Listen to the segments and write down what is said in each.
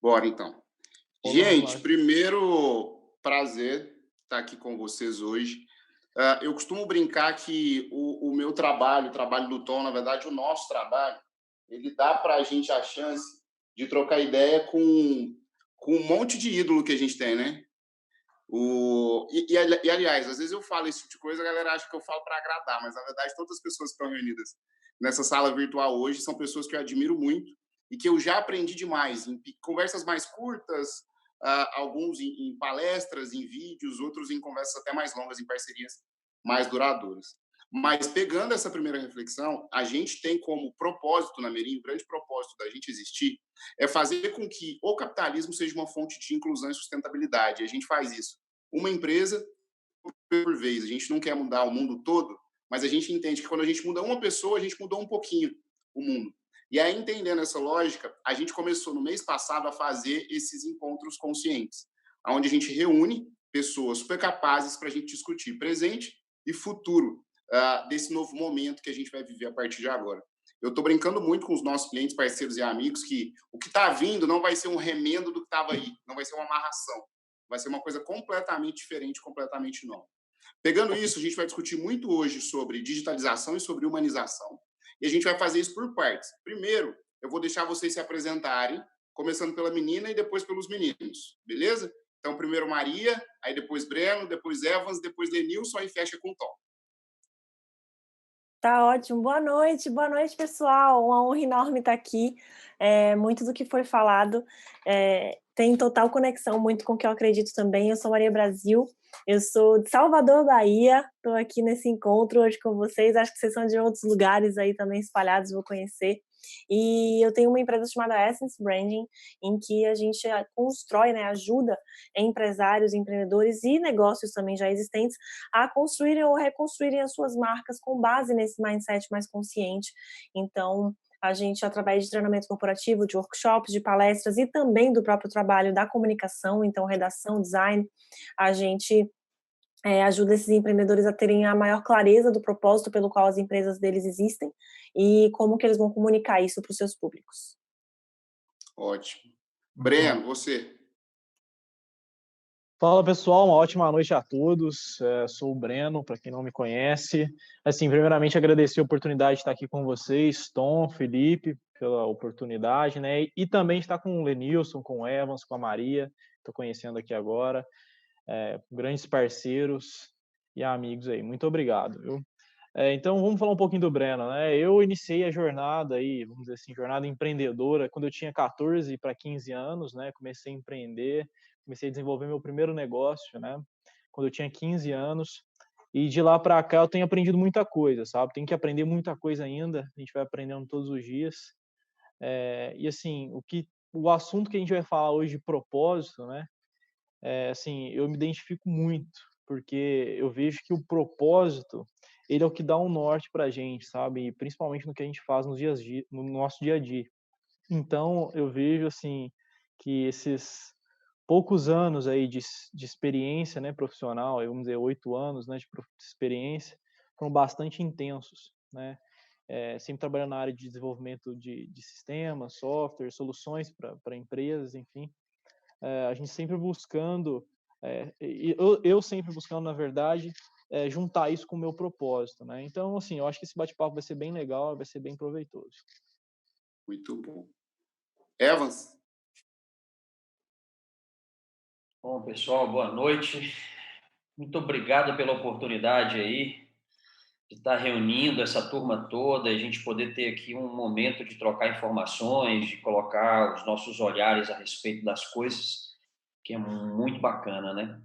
Bora então. Vamos lá, vamos Gente, lá. primeiro prazer estar aqui com vocês hoje. Eu costumo brincar que o meu trabalho, o trabalho do Tom, na verdade, o nosso trabalho, ele dá para a gente a chance de trocar ideia com um monte de ídolo que a gente tem, né? Aliás, às vezes eu falo esse tipo de coisa, a galera acha que eu falo para agradar, mas na verdade todas as pessoas que estão reunidas nessa sala virtual hoje são pessoas que eu admiro muito e que eu já aprendi demais em conversas mais curtas, alguns em palestras, em vídeos, outros em conversas até mais longas, em parcerias mais duradouras. Mas pegando essa primeira reflexão, a gente tem como propósito na Merim, o grande propósito da gente existir é fazer com que o capitalismo seja uma fonte de inclusão e sustentabilidade. E a gente faz isso uma empresa por vez. A gente não quer mudar o mundo todo, mas a gente entende que quando a gente muda uma pessoa, a gente mudou um pouquinho o mundo. E aí, entendendo essa lógica, a gente começou no mês passado a fazer esses encontros conscientes, onde a gente reúne pessoas super capazes para a gente discutir presente e futuro desse novo momento que a gente vai viver a partir de agora. Eu estou brincando muito com os nossos clientes, parceiros e amigos que o que está vindo não vai ser um remendo do que estava aí, não vai ser uma amarração, vai ser uma coisa completamente diferente, completamente nova. Pegando isso, a gente vai discutir muito hoje sobre digitalização e sobre humanização. E a gente vai fazer isso por partes. Primeiro, eu vou deixar vocês se apresentarem, começando pela menina e depois pelos meninos, beleza? Então, primeiro Maria, aí depois Breno, depois Evans, depois Lenilson, e fecha com Tom. Tá ótimo. Boa noite, pessoal. Uma honra enorme estar aqui. Muito do que foi falado tem total conexão muito com o que eu acredito também. Eu sou Maria Brasil, eu sou de Salvador, Bahia. Estou aqui nesse encontro hoje com vocês. Acho que vocês são de outros lugares aí também espalhados, vou conhecer. E eu tenho uma empresa chamada Essence Branding, em que a gente constrói, né, ajuda empresários, empreendedores e negócios também já existentes a construírem ou reconstruírem as suas marcas com base nesse mindset mais consciente. Então, a gente, através de treinamento corporativo, de workshops, de palestras e também do próprio trabalho da comunicação, então redação, design, a gente ajuda esses empreendedores a terem a maior clareza do propósito pelo qual as empresas deles existem e como que eles vão comunicar isso para os seus públicos. Ótimo. Muito Breno, bom. você. Fala, pessoal, uma ótima noite a todos. Sou o Breno, para quem não me conhece. Assim, primeiramente agradecer a oportunidade de estar aqui com vocês, Tom, Felipe, pela oportunidade, né? E também estar com o Lenilson, com o Evans, com a Maria, estou conhecendo aqui agora, grandes parceiros e amigos aí. Muito obrigado, viu? Então, vamos falar um pouquinho do Breno, né? Eu iniciei a jornada aí, vamos dizer assim, jornada empreendedora, quando eu tinha 14 para 15 anos, né? Comecei a empreender, comecei a desenvolver meu primeiro negócio, né? Quando eu tinha 15 anos. E de lá para cá eu tenho aprendido muita coisa, sabe? Tem que aprender muita coisa ainda, a gente vai aprendendo todos os dias. E assim, o assunto que a gente vai falar hoje de propósito, né? Assim, eu me identifico muito, porque eu vejo que o propósito, ele é o que dá um norte pra gente, sabe? E principalmente no que a gente faz no nosso dia a dia. Então, eu vejo, assim, que esses poucos anos aí de experiência, né, profissional, vamos dizer, 8 anos, né, de experiência, foram bastante intensos, né? Sempre trabalhando na área de desenvolvimento de sistemas, software, soluções para empresas, enfim. A gente sempre buscando, eu sempre buscando, na verdade, juntar isso com o meu propósito, né? Então, assim, eu acho que esse bate-papo vai ser bem legal, vai ser bem proveitoso. Muito bom. Evans. Bom, pessoal, boa noite. Muito obrigado pela oportunidade aí de estar reunindo essa turma toda, e a gente poder ter aqui um momento de trocar informações, de colocar os nossos olhares a respeito das coisas, que é muito bacana, né?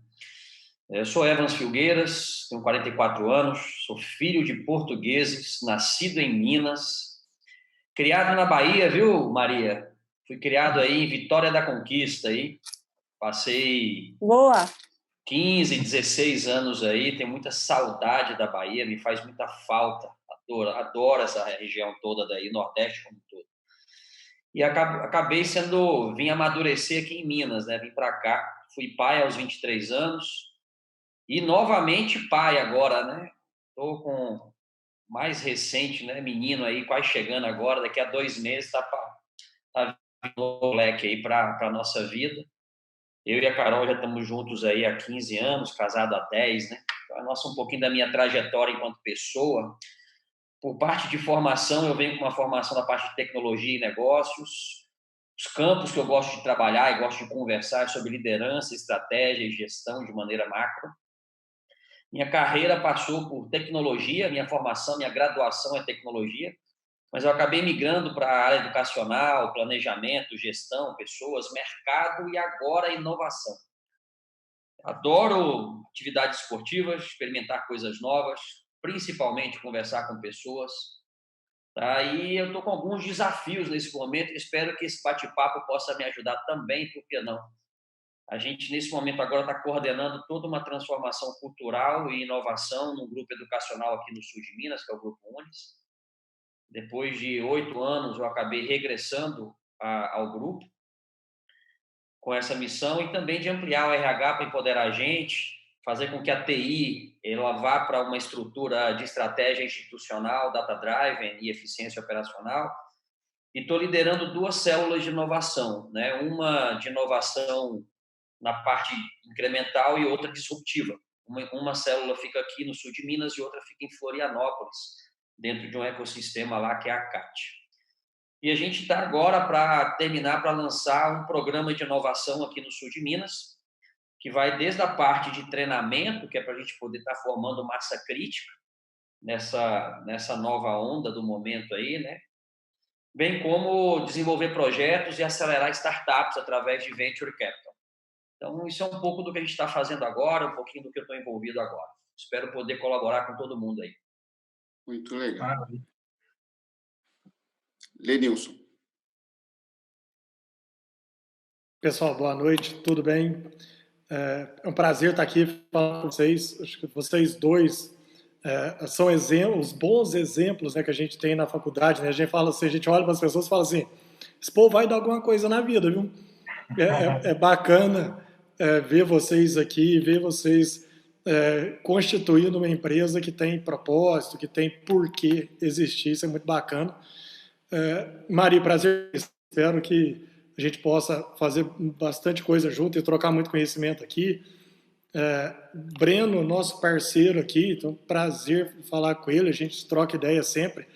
Eu sou Evans Filgueiras, tenho 44 anos, sou filho de portugueses, nascido em Minas, criado na Bahia, viu, Maria? Fui criado aí em Vitória da Conquista, aí. Passei Boa! 15, 16 anos aí, tenho muita saudade da Bahia, me faz muita falta, adoro essa região toda daí, Nordeste como um todo. E vim amadurecer aqui em Minas, né? Vim para cá, fui pai aos 23 anos e novamente pai agora, né? Estou com mais recente, né? Menino aí, quase chegando agora, daqui a 2 meses tá um moleque aí para a nossa vida. Eu e a Carol já estamos juntos aí há 15 anos, casado há 10, né? Então, um pouquinho da minha trajetória enquanto pessoa. Por parte de formação, eu venho com uma formação na parte de tecnologia e negócios. Os campos que eu gosto de trabalhar e gosto de conversar sobre liderança, estratégia e gestão de maneira macro. Minha carreira passou por tecnologia, minha formação, minha graduação é tecnologia, mas eu acabei migrando para a área educacional, planejamento, gestão, pessoas, mercado e agora inovação. Adoro atividades esportivas, experimentar coisas novas, principalmente conversar com pessoas. Tá? E eu estou com alguns desafios nesse momento e espero que esse bate-papo possa me ajudar também, por que não? A gente, nesse momento, agora está coordenando toda uma transformação cultural e inovação num grupo educacional aqui no sul de Minas, que é o Grupo Unis. Depois de 8 anos, eu acabei regressando ao grupo com essa missão e também de ampliar o RH para empoderar a gente, fazer com que a TI ela vá para uma estrutura de estratégia institucional, data-driven e eficiência operacional. E estou liderando 2 células de inovação, né? Uma de inovação na parte incremental e outra disruptiva. Uma célula fica aqui no sul de Minas e outra fica em Florianópolis, dentro de um ecossistema lá que é a CAT. E a gente está agora para lançar um programa de inovação aqui no sul de Minas, que vai desde a parte de treinamento, que é para a gente poder estar formando massa crítica nessa nova onda do momento aí, né? Bem como desenvolver projetos e acelerar startups através de venture capital. Então, isso é um pouco do que a gente está fazendo agora, um pouquinho do que eu estou envolvido agora. Espero poder colaborar com todo mundo aí. Muito legal. Lenilson. Pessoal, boa noite, tudo bem? É um prazer estar aqui falando com vocês. Acho que vocês dois são exemplos, bons exemplos, né, que a gente tem na faculdade. Né? A gente fala assim, a gente olha para as pessoas e fala assim, esse povo vai dar alguma coisa na vida, viu? É bacana ver vocês aqui, ver vocês constituindo uma empresa que tem propósito, que tem porquê existir, isso é muito bacana. Maria, prazer, espero que a gente possa fazer bastante coisa junto e trocar muito conhecimento aqui. Breno, nosso parceiro aqui, então prazer falar com ele, a gente troca ideia sempre.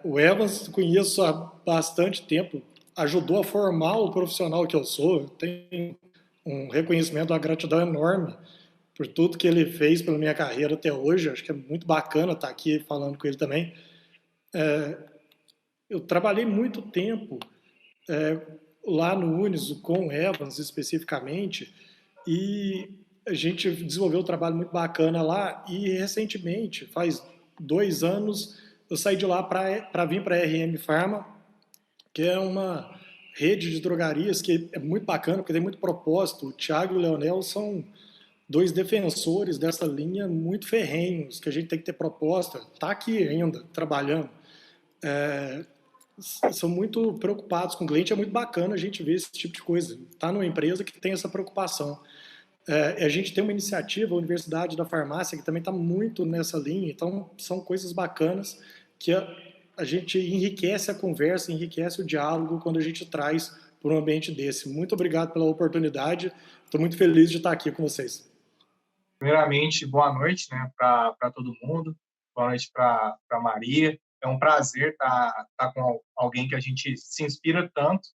O Evans, conheço há bastante tempo, ajudou a formar o profissional que eu sou, eu tenho um reconhecimento, uma gratidão enorme por tudo que ele fez pela minha carreira até hoje, acho que é muito bacana estar aqui falando com ele também. Eu trabalhei muito tempo lá no Unis, com o Evans especificamente, e a gente desenvolveu um trabalho muito bacana lá, e recentemente, faz 2 anos, eu saí de lá para vir para a RM Pharma, que é uma rede de drogarias que é muito bacana, porque tem muito propósito. O Thiago e o Leonel são 2 defensores dessa linha muito ferrenhos, que a gente tem que ter proposta, está aqui ainda, trabalhando. São muito preocupados com o cliente, é muito bacana a gente ver esse tipo de coisa. Está numa empresa que tem essa preocupação. A gente tem uma iniciativa, a Universidade da Farmácia, que também está muito nessa linha, então são coisas bacanas que a gente enriquece a conversa, enriquece o diálogo quando a gente traz para um ambiente desse. Muito obrigado pela oportunidade, estou muito feliz de estar aqui com vocês. Primeiramente, boa noite, né, para todo mundo, boa noite para Maria. É um prazer estar com alguém que a gente se inspira tanto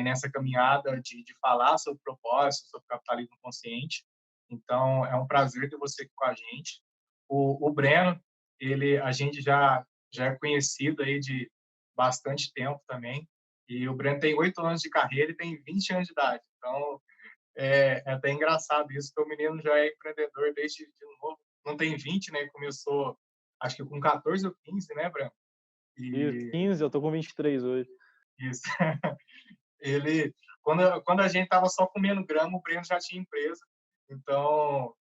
nessa caminhada de falar sobre propósito, sobre capitalismo consciente. Então, é um prazer ter você aqui com a gente. O Breno, a gente já é conhecido aí de bastante tempo também. E o Breno tem 8 anos de carreira e tem 20 anos de idade. Então, é até engraçado isso, porque o menino já é empreendedor desde de novo. Não tem 20, né? Começou, acho que com 14 ou 15, né, Breno? E 15, eu tô com 23 hoje. Isso. Quando a gente tava só comendo grama, o Breno já tinha empresa. Então,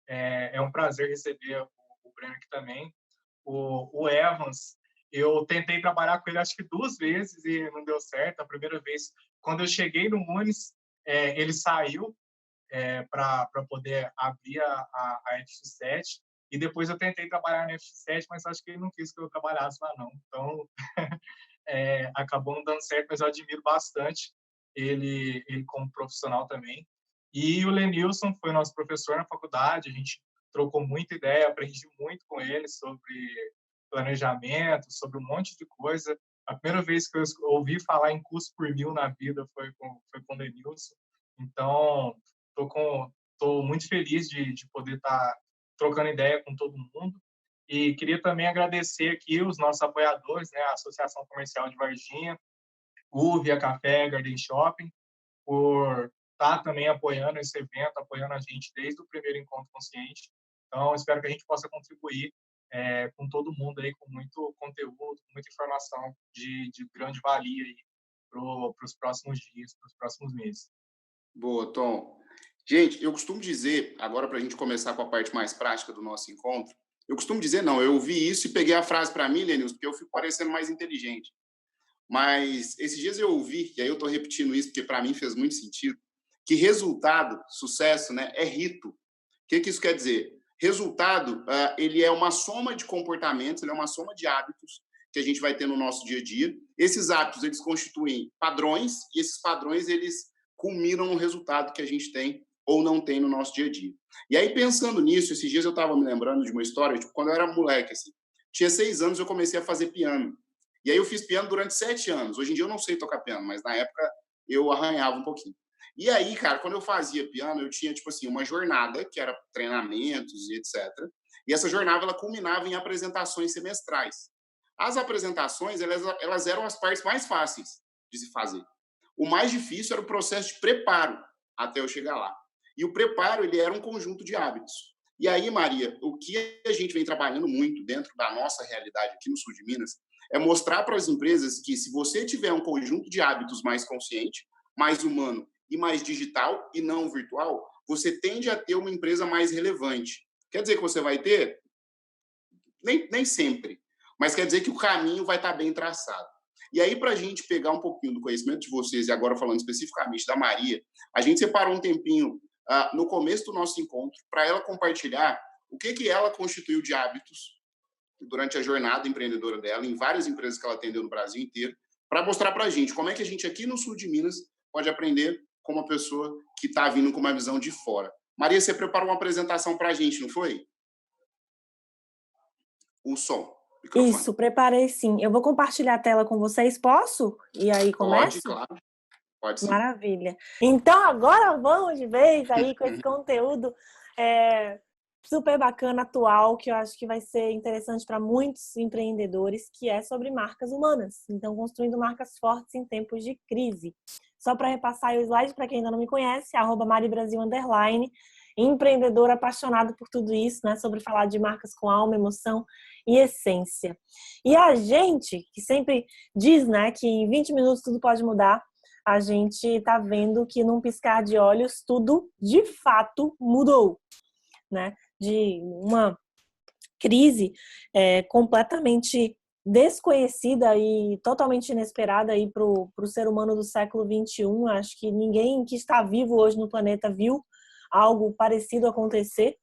é um prazer receber o Breno aqui também. O Evans, eu tentei trabalhar com ele acho que 2 vezes e não deu certo. A primeira vez, quando eu cheguei no Unis, ele saiu para poder abrir a FX7, e depois eu tentei trabalhar na FX7, mas acho que ele não quis que eu trabalhasse lá, não. Então, acabou não dando certo, mas eu admiro bastante ele como profissional também. E o Lenilson foi nosso professor na faculdade, a gente trocou muita ideia, aprendi muito com ele sobre planejamento, sobre um monte de coisa. A primeira vez que eu ouvi falar em custo por mil na vida foi com o Lenilson. Então, tô muito feliz de poder estar trocando ideia com todo mundo. E queria também agradecer aqui os nossos apoiadores, né, a Associação Comercial de Varginha, o Via Café Garden Shopping, por estar também apoiando esse evento, apoiando a gente desde o primeiro Encontro Consciente. Então, espero que a gente possa contribuir com todo mundo aí, com muito conteúdo, muita informação de grande valia aí para os próximos dias, para os próximos meses. Boa, Tom. Gente, eu costumo dizer, agora para a gente começar com a parte mais prática do nosso encontro, eu costumo dizer, não, eu ouvi isso e peguei a frase para mim, Lenilson, porque eu fico parecendo mais inteligente. Mas esses dias eu ouvi, e aí eu estou repetindo isso porque para mim fez muito sentido, que resultado, sucesso, né, é rito. O que isso quer dizer? Resultado, ele é uma soma de comportamentos, ele é uma soma de hábitos que a gente vai ter no nosso dia a dia. Esses hábitos, eles constituem padrões, e esses padrões, eles culminam no resultado que a gente tem ou não tem no nosso dia a dia. E aí, pensando nisso, esses dias eu estava me lembrando de uma história, tipo, quando eu era moleque, assim, tinha 6 anos, eu comecei a fazer piano. E aí eu fiz piano durante 7 anos. Hoje em dia eu não sei tocar piano, mas na época eu arranhava um pouquinho. E aí, cara, quando eu fazia piano, eu tinha, tipo assim, uma jornada, que era treinamentos e etc. E essa jornada, ela culminava em apresentações semestrais. As apresentações, elas eram as partes mais fáceis de se fazer. O mais difícil era o processo de preparo até eu chegar lá. E o preparo, ele era um conjunto de hábitos. E aí, Maria, o que a gente vem trabalhando muito dentro da nossa realidade aqui no sul de Minas é mostrar para as empresas que se você tiver um conjunto de hábitos mais consciente, mais humano e mais digital e não virtual, você tende a ter uma empresa mais relevante. Quer dizer que você vai ter? Nem sempre. Mas quer dizer que o caminho vai estar bem traçado. E aí, para a gente pegar um pouquinho do conhecimento de vocês, e agora falando especificamente da Maria, a gente separou um tempinho no começo do nosso encontro para ela compartilhar o que ela constituiu de hábitos durante a jornada empreendedora dela, em várias empresas que ela atendeu no Brasil inteiro, para mostrar para a gente como é que a gente aqui no sul de Minas pode aprender com uma pessoa que está vindo com uma visão de fora. Maria, você preparou uma apresentação para a gente, não foi? O som. Microfone. Isso, preparei sim. Eu vou compartilhar a tela com vocês, posso? E aí começo? Pode, claro. Pode sim. Maravilha. Então, agora vamos de vez aí com esse conteúdo super bacana, atual, que eu acho que vai ser interessante para muitos empreendedores, que é sobre marcas humanas. Então, construindo marcas fortes em tempos de crise. Só para repassar o slide, para quem ainda não me conhece, @maribrasil_, empreendedor apaixonado por tudo isso, né? Sobre falar de marcas com alma, emoção e essência. E a gente, que sempre diz, né, que em 20 minutos tudo pode mudar, a gente está vendo que num piscar de olhos tudo de fato mudou, né? De uma crise completamente desconhecida e totalmente inesperada aí para o ser humano do século XXI. Acho que ninguém que está vivo hoje no planeta viu algo parecido acontecer.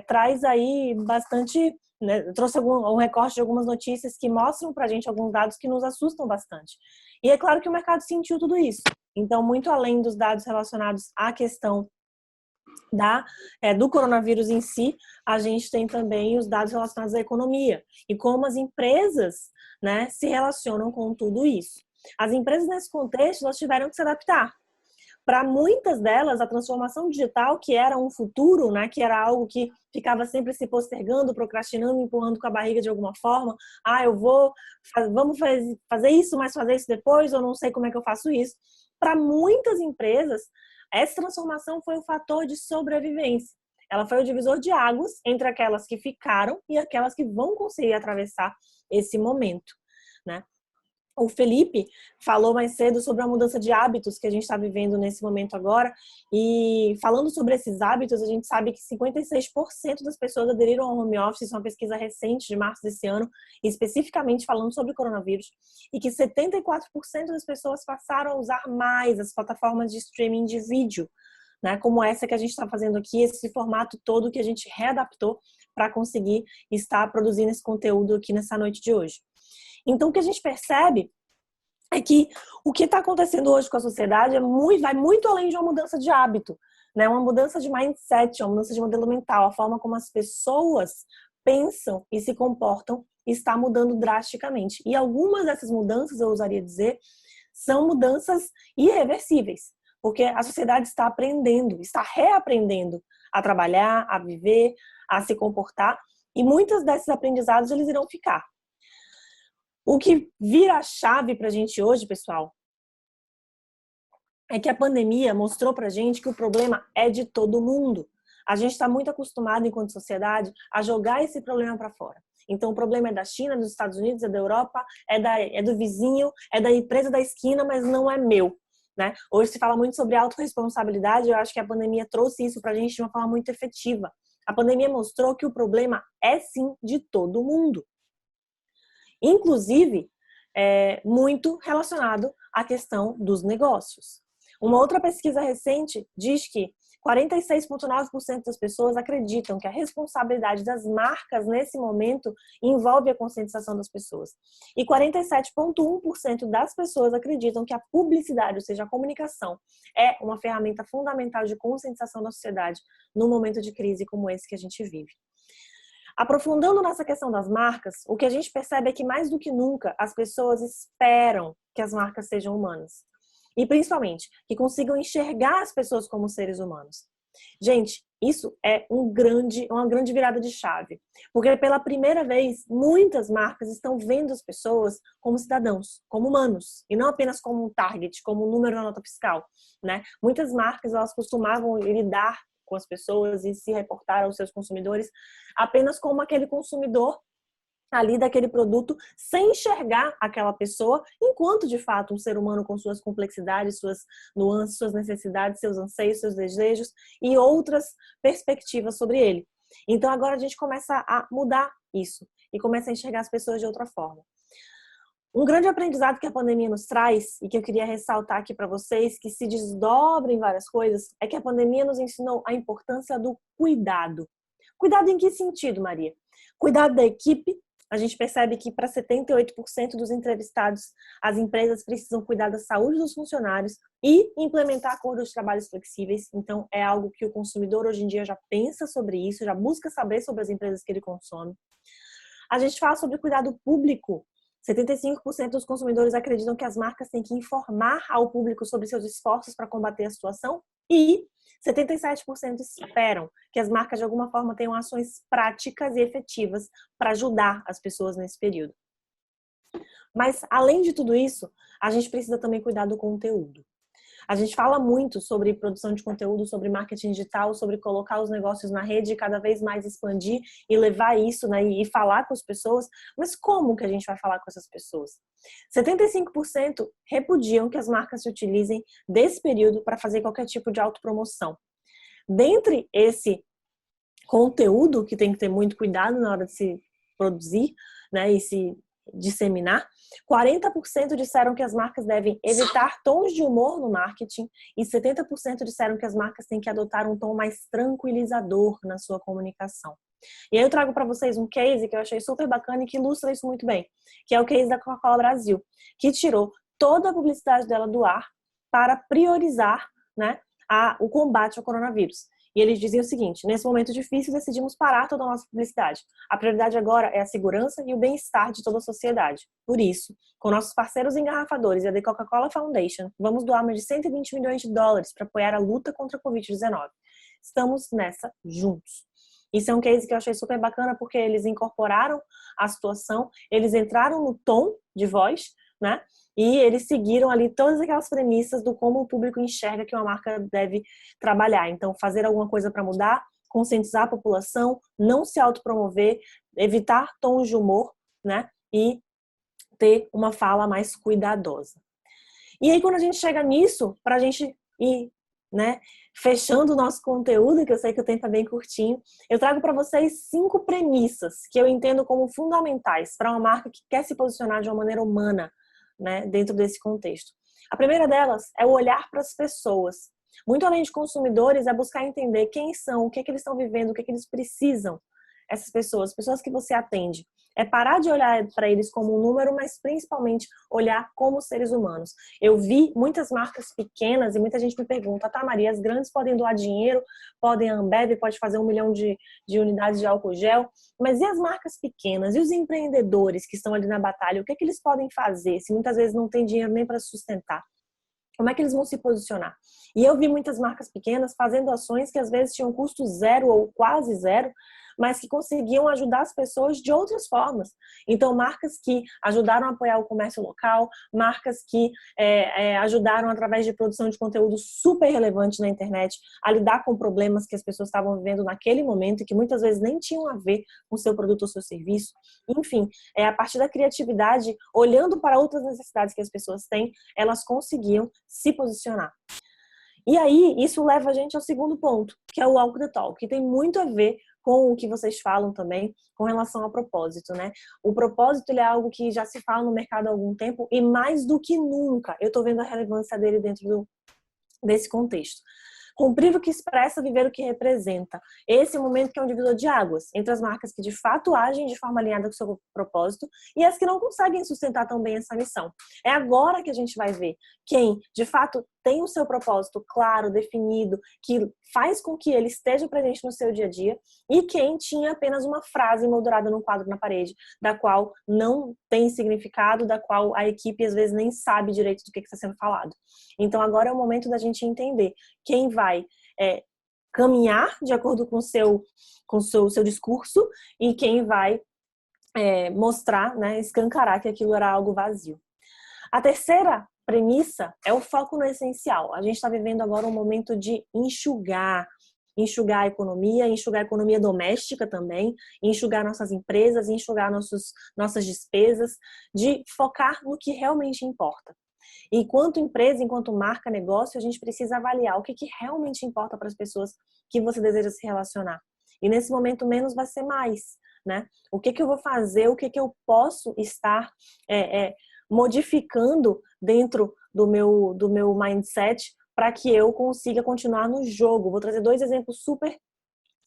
Traz aí bastante, né, trouxe um recorte de algumas notícias que mostram para a gente alguns dados que nos assustam bastante. E é claro que o mercado sentiu tudo isso. Então, muito além dos dados relacionados à questão do coronavírus em si, a gente tem também os dados relacionados à economia e como as empresas, né, se relacionam com tudo isso. As empresas, nesse contexto, elas tiveram que se adaptar. Para muitas delas, a transformação digital, que era um futuro, né, que era algo que ficava sempre se postergando, procrastinando, empurrando com a barriga de alguma forma. Vamos fazer isso, mas fazer isso depois, eu não sei como é que eu faço isso. Para muitas empresas, essa transformação foi um fator de sobrevivência. Ela foi o divisor de águas entre aquelas que ficaram e aquelas que vão conseguir atravessar esse momento, né? O Felipe falou mais cedo sobre a mudança de hábitos que a gente está vivendo nesse momento agora. E falando sobre esses hábitos, a gente sabe que 56% das pessoas aderiram ao home office. Isso é uma pesquisa recente de março desse ano, especificamente falando sobre o coronavírus. E que 74% das pessoas passaram a usar mais as plataformas de streaming de vídeo, né, como essa que a gente está fazendo aqui, esse formato todo que a gente readaptou para conseguir estar produzindo esse conteúdo aqui nessa noite de hoje. Então, o que a gente percebe é que o que está acontecendo hoje com a sociedade vai muito além de uma mudança de hábito, né? Uma mudança de mindset, uma mudança de modelo mental. A forma como as pessoas pensam e se comportam está mudando drasticamente. E algumas dessas mudanças, eu ousaria dizer, são mudanças irreversíveis, porque a sociedade está aprendendo, está reaprendendo a trabalhar, a viver, a se comportar, e muitos desses aprendizados eles irão ficar. O que vira a chave para a gente hoje, pessoal, é que a pandemia mostrou para a gente que o problema é de todo mundo. A gente está muito acostumado, enquanto sociedade, a jogar esse problema para fora. Então, o problema é da China, dos Estados Unidos, é da Europa, é do vizinho, é da empresa da esquina, mas não é meu, né? Hoje se fala muito sobre autorresponsabilidade, eu acho que a pandemia trouxe isso para a gente de uma forma muito efetiva. A pandemia mostrou que o problema é, sim, de todo mundo. Inclusive, muito relacionado à questão dos negócios. Uma outra pesquisa recente diz que 46,9% das pessoas acreditam que a responsabilidade das marcas nesse momento envolve a conscientização das pessoas. E 47,1% das pessoas acreditam que a publicidade, ou seja, a comunicação, é uma ferramenta fundamental de conscientização da sociedade num momento de crise como esse que a gente vive. Aprofundando nessa questão das marcas, o que a gente percebe é que mais do que nunca as pessoas esperam que as marcas sejam humanas. E principalmente, que consigam enxergar as pessoas como seres humanos. Gente, isso é uma grande virada de chave. Porque pela primeira vez, muitas marcas estão vendo as pessoas como cidadãos, como humanos. E não apenas como um target, como um número na nota fiscal, né? Muitas marcas, elas costumavam lidar com as pessoas e se reportar aos seus consumidores apenas como aquele consumidor ali daquele produto, sem enxergar aquela pessoa enquanto, de fato, um ser humano com suas complexidades, suas nuances, suas necessidades, seus anseios, seus desejos e outras perspectivas sobre ele. Então, agora a gente começa a mudar isso e começa a enxergar as pessoas de outra forma. Um grande aprendizado que a pandemia nos traz, e que eu queria ressaltar aqui para vocês, que se desdobra em várias coisas, é que a pandemia nos ensinou a importância do cuidado. Cuidado em que sentido, Maria? Cuidado da equipe. A gente percebe que para 78% dos entrevistados, as empresas precisam cuidar da saúde dos funcionários e implementar acordos de trabalho flexíveis. Então, é algo que o consumidor hoje em dia já pensa sobre isso, já busca saber sobre as empresas que ele consome. A gente fala sobre cuidado público. 75% dos consumidores acreditam que as marcas têm que informar ao público sobre seus esforços para combater a situação e 77% esperam que as marcas de alguma forma tenham ações práticas e efetivas para ajudar as pessoas nesse período. Mas, além de tudo isso, a gente precisa também cuidar do conteúdo. A gente fala muito sobre produção de conteúdo, sobre marketing digital, sobre colocar os negócios na rede e cada vez mais expandir e levar isso, né, e falar com as pessoas. Mas como que a gente vai falar com essas pessoas? 75% repudiam que as marcas se utilizem desse período para fazer qualquer tipo de autopromoção. Dentre esse conteúdo, que tem que ter muito cuidado na hora de se produzir, né, e se disseminar, 40% disseram que as marcas devem evitar tons de humor no marketing e 70% disseram que as marcas têm que adotar um tom mais tranquilizador na sua comunicação. E aí eu trago para vocês um case que eu achei super bacana e que ilustra isso muito bem, que é o case da Coca-Cola Brasil, que tirou toda a publicidade dela do ar para priorizar, né, o combate ao coronavírus. E eles diziam o seguinte: nesse momento difícil decidimos parar toda a nossa publicidade. A prioridade agora é a segurança e o bem-estar de toda a sociedade. Por isso, com nossos parceiros engarrafadores e a The Coca-Cola Foundation, vamos doar mais de 120 milhões de dólares para apoiar a luta contra a Covid-19. Estamos nessa juntos. Isso é um case que eu achei super bacana porque eles incorporaram a situação, eles entraram no tom de voz, né? E eles seguiram ali todas aquelas premissas do como o público enxerga que uma marca deve trabalhar. Então, fazer alguma coisa para mudar, conscientizar a população, não se autopromover, evitar tons de humor, né? E ter uma fala mais cuidadosa. E aí, quando a gente chega nisso, para a gente ir, né, fechando o nosso conteúdo, que eu sei que o tempo é bem curtinho, eu trago para vocês 5 premissas que eu entendo como fundamentais para uma marca que quer se posicionar de uma maneira humana, né, dentro desse contexto. A primeira delas é o olhar para as pessoas. Muito além de consumidores, é buscar entender quem são, o que é que eles estão vivendo, o que é que eles precisam. Essas pessoas que você atende. É parar de olhar para eles como um número, mas principalmente olhar como seres humanos. Eu vi muitas marcas pequenas e muita gente me pergunta, tá, Maria, as grandes podem doar dinheiro, podem, a Ambev pode fazer 1 milhão de unidades de álcool gel, mas e as marcas pequenas? E os empreendedores que estão ali na batalha? O que é que eles podem fazer se muitas vezes não tem dinheiro nem para sustentar? Como é que eles vão se posicionar? E eu vi muitas marcas pequenas fazendo ações que às vezes tinham custo zero ou quase zero, mas que conseguiam ajudar as pessoas de outras formas. Então, marcas que ajudaram a apoiar o comércio local, marcas que ajudaram através de produção de conteúdo super relevante na internet a lidar com problemas que as pessoas estavam vivendo naquele momento e que muitas vezes nem tinham a ver com o seu produto ou seu serviço. Enfim, a partir da criatividade, olhando para outras necessidades que as pessoas têm, elas conseguiam se posicionar. E aí, isso leva a gente ao segundo ponto, que é o walk the talk, que tem muito a ver com o que vocês falam também com relação ao propósito, né? O propósito, ele é algo que já se fala no mercado há algum tempo e mais do que nunca eu tô vendo a relevância dele dentro desse contexto. Cumprir o que expressa, viver o que representa. Esse é o momento que é um divisor de águas entre as marcas que de fato agem de forma alinhada com o seu propósito e as que não conseguem sustentar tão bem essa missão. É agora que a gente vai ver quem de fato tem o seu propósito claro, definido, que faz com que ele esteja presente no seu dia a dia, e quem tinha apenas uma frase emoldurada num quadro na parede, da qual não tem significado, da qual a equipe às vezes nem sabe direito do que está sendo falado. Então agora é o momento da gente entender quem vai caminhar de acordo com o seu discurso e quem vai mostrar, né, escancarar que aquilo era algo vazio. A terceira premissa é o foco no essencial. A gente está vivendo agora um momento de enxugar a economia doméstica também, enxugar nossas empresas, enxugar nossas despesas, de focar no que realmente importa. E enquanto empresa, enquanto marca, negócio, a gente precisa avaliar o que realmente importa para as pessoas que você deseja se relacionar. E nesse momento, menos vai ser mais, né? O que eu vou fazer, o que eu posso estar modificando dentro do meu mindset para que eu consiga continuar no jogo. Vou trazer 2 exemplos super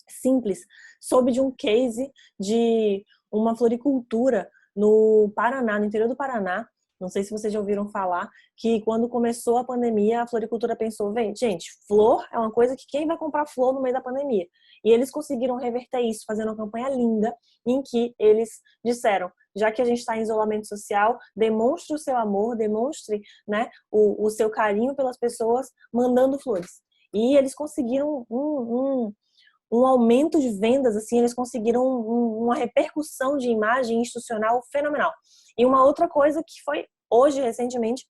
simples sobre de um case de uma floricultura no Paraná, no interior do Paraná. Não sei se vocês já ouviram falar que quando começou a pandemia, a floricultura pensou, gente, flor é uma coisa que quem vai comprar flor no meio da pandemia? E eles conseguiram reverter isso, fazendo uma campanha linda em que eles disseram, já que a gente está em isolamento social, demonstre o seu amor, demonstre, né, o seu carinho pelas pessoas, mandando flores. E eles conseguiram um aumento de vendas, assim, eles conseguiram uma repercussão de imagem institucional fenomenal. E uma outra coisa que foi hoje, recentemente,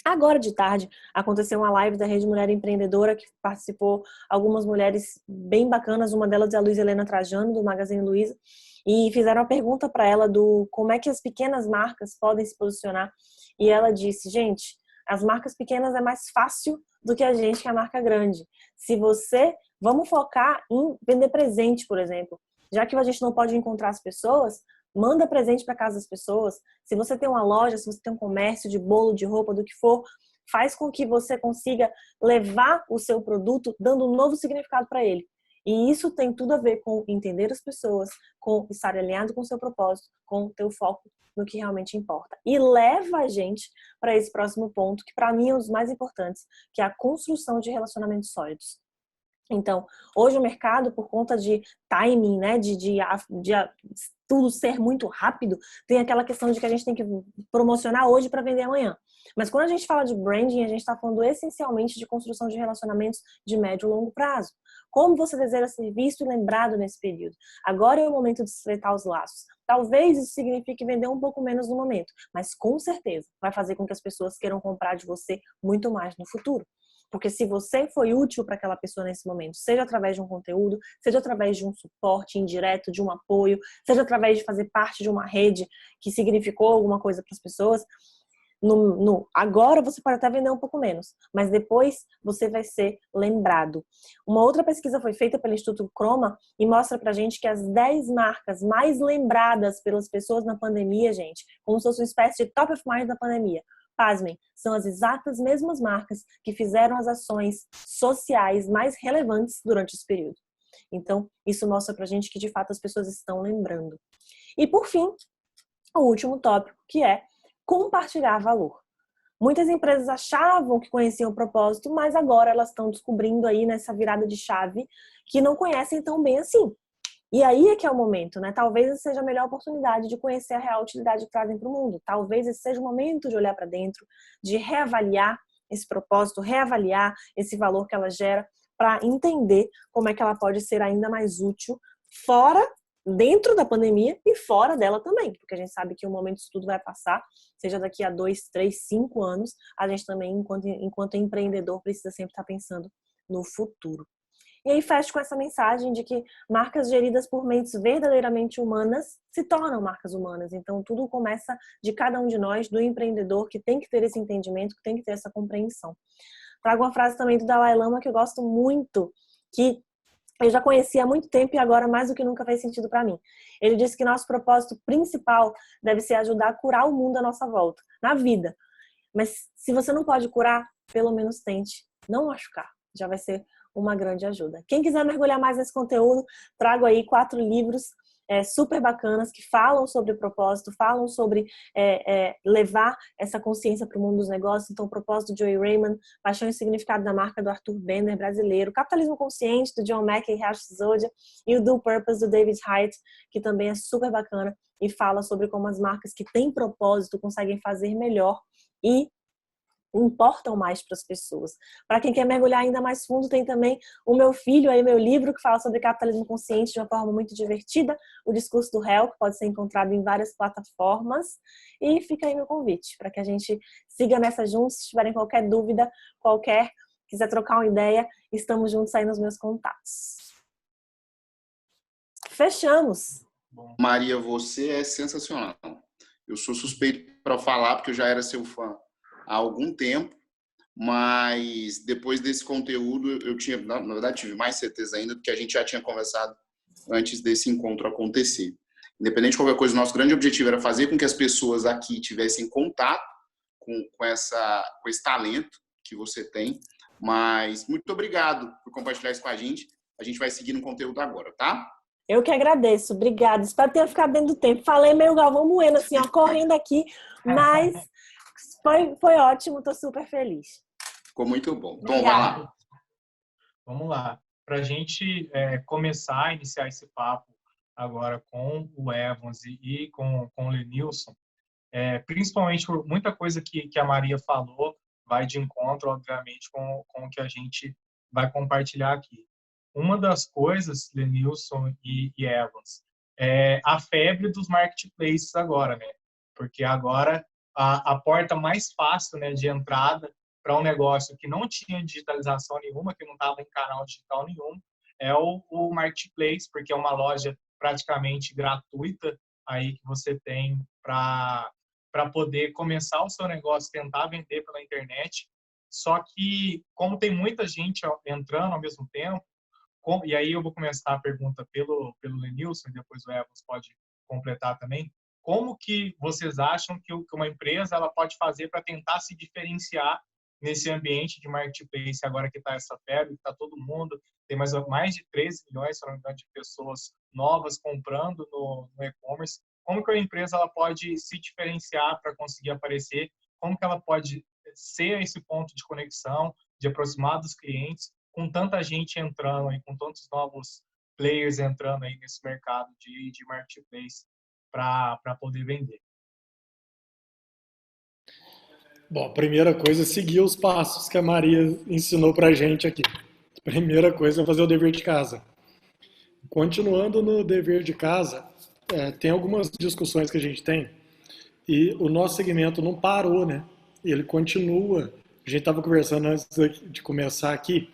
agora de tarde, aconteceu uma live da Rede Mulher Empreendedora, que participou algumas mulheres bem bacanas, uma delas é a Luiza Helena Trajano, do Magazine Luiza, e fizeram uma pergunta para ela do como é que as pequenas marcas podem se posicionar, e ela disse, gente, as marcas pequenas é mais fácil do que a gente, que é a marca grande. Vamos focar em vender presente, por exemplo. Já que a gente não pode encontrar as pessoas, manda presente para casa das pessoas. Se você tem uma loja, se você tem um comércio de bolo, de roupa, do que for, faz com que você consiga levar o seu produto dando um novo significado para ele. E isso tem tudo a ver com entender as pessoas, com estar alinhado com o seu propósito, com ter o foco no que realmente importa. E leva a gente para esse próximo ponto, que para mim é um dos mais importantes, que é a construção de relacionamentos sólidos. Então, hoje o mercado, por conta de timing, né, de tudo ser muito rápido, tem aquela questão de que a gente tem que promocionar hoje para vender amanhã. Mas quando a gente fala de branding, a gente está falando essencialmente de construção de relacionamentos de médio e longo prazo. Como você deseja ser visto e lembrado nesse período? Agora é o momento de estreitar os laços. Talvez isso signifique vender um pouco menos no momento, mas com certeza vai fazer com que as pessoas queiram comprar de você muito mais no futuro. Porque se você foi útil para aquela pessoa nesse momento, seja através de um conteúdo, seja através de um suporte indireto, de um apoio, seja através de fazer parte de uma rede que significou alguma coisa para as pessoas, agora você pode até vender um pouco menos, mas depois você vai ser lembrado. Uma outra pesquisa foi feita pelo Instituto Croma e mostra pra gente que as 10 marcas mais lembradas pelas pessoas na pandemia, gente, como se fosse uma espécie de top of mind da pandemia, pasmem, são as exatas mesmas marcas que fizeram as ações sociais mais relevantes durante esse período. Então, isso mostra pra gente que, de fato, as pessoas estão lembrando. E, por fim, o último tópico, que é compartilhar valor. Muitas empresas achavam que conheciam o propósito, mas agora elas estão descobrindo aí nessa virada de chave que não conhecem tão bem assim. E aí é que é o momento, né? Talvez essa seja a melhor oportunidade de conhecer a real utilidade que trazem para o mundo. Talvez esse seja o momento de olhar para dentro, de reavaliar esse propósito, reavaliar esse valor que ela gera, para entender como é que ela pode ser ainda mais útil dentro da pandemia e fora dela também, porque a gente sabe que o momento disso tudo vai passar, seja daqui a 2, 3, 5 anos, a gente também, enquanto empreendedor, precisa sempre estar pensando no futuro. E aí fecho com essa mensagem de que marcas geridas por mentes verdadeiramente humanas se tornam marcas humanas. Então tudo começa de cada um de nós, do empreendedor, que tem que ter esse entendimento, que tem que ter essa compreensão. Trago uma frase também do Dalai Lama que eu gosto muito, que eu já conhecia há muito tempo e agora mais do que nunca fez sentido para mim. Ele disse que nosso propósito principal deve ser ajudar a curar o mundo à nossa volta, na vida. Mas se você não pode curar, pelo menos tente não machucar. Já vai ser uma grande ajuda. Quem quiser mergulhar mais nesse conteúdo, trago aí 4 livros super bacanas que falam sobre propósito, falam sobre levar essa consciência para o mundo dos negócios. Então, o propósito de Joey Raymond, Paixão e Significado da Marca, do Arthur Bender, brasileiro, Capitalismo Consciente, do John Mackey e Raj Sisodia, e o Do Purpose, do David Haidt, que também é super bacana e fala sobre como as marcas que têm propósito conseguem fazer melhor e importam mais para as pessoas. Para quem quer mergulhar ainda mais fundo, tem também o meu filho, aí meu livro, que fala sobre capitalismo consciente de uma forma muito divertida, O Discurso do Réu, que pode ser encontrado em várias plataformas. E fica aí meu convite, para que a gente siga nessa juntos. Se tiverem qualquer dúvida, quiser trocar uma ideia, estamos juntos aí nos meus contatos. Fechamos! Maria, você é sensacional. Eu sou suspeito para falar, porque eu já era seu fã há algum tempo, mas depois desse conteúdo eu tinha, na verdade, tive mais certeza ainda do que a gente já tinha conversado antes desse encontro acontecer. Independente de qualquer coisa, o nosso grande objetivo era fazer com que as pessoas aqui tivessem contato com esse talento que você tem, mas muito obrigado por compartilhar isso com a gente. A gente vai seguir no conteúdo agora, tá? Eu que agradeço, obrigada. Espero ter ficado dentro do tempo. Falei meio Galvão Bueno, assim, ó, correndo aqui, mas foi ótimo, tô super feliz. Ficou muito bom. Tom, vai lá. Vamos lá. Para a gente começar a iniciar esse papo agora com o Evans e com o Lenilson, principalmente por muita coisa que a Maria falou, vai de encontro, obviamente, com o que a gente vai compartilhar aqui. Uma das coisas, Lenilson e Evans, é a febre dos marketplaces agora, né? Porque agora a porta mais fácil, né, de entrada para um negócio que não tinha digitalização nenhuma, que não estava em canal digital nenhum, é o marketplace, porque é uma loja praticamente gratuita aí que você tem para poder começar o seu negócio, tentar vender pela internet. Só que, como tem muita gente entrando ao mesmo tempo, e aí eu vou começar a pergunta pelo Lenilson, e depois o Evans pode completar também. Como que vocês acham que uma empresa ela pode fazer para tentar se diferenciar nesse ambiente de marketplace agora que está essa febre, que está todo mundo, tem mais de 13 milhões de pessoas novas comprando no e-commerce. Como que a empresa ela pode se diferenciar para conseguir aparecer? Como que ela pode ser esse ponto de conexão, de aproximar dos clientes, com tanta gente entrando e com tantos novos players entrando aí nesse mercado de marketplace para poder vender? Bom, a primeira coisa é seguir os passos que a Maria ensinou para a gente aqui. A primeira coisa é fazer o dever de casa. Continuando no dever de casa, tem algumas discussões que a gente tem e o nosso segmento não parou, né? Ele continua. A gente estava conversando antes de começar aqui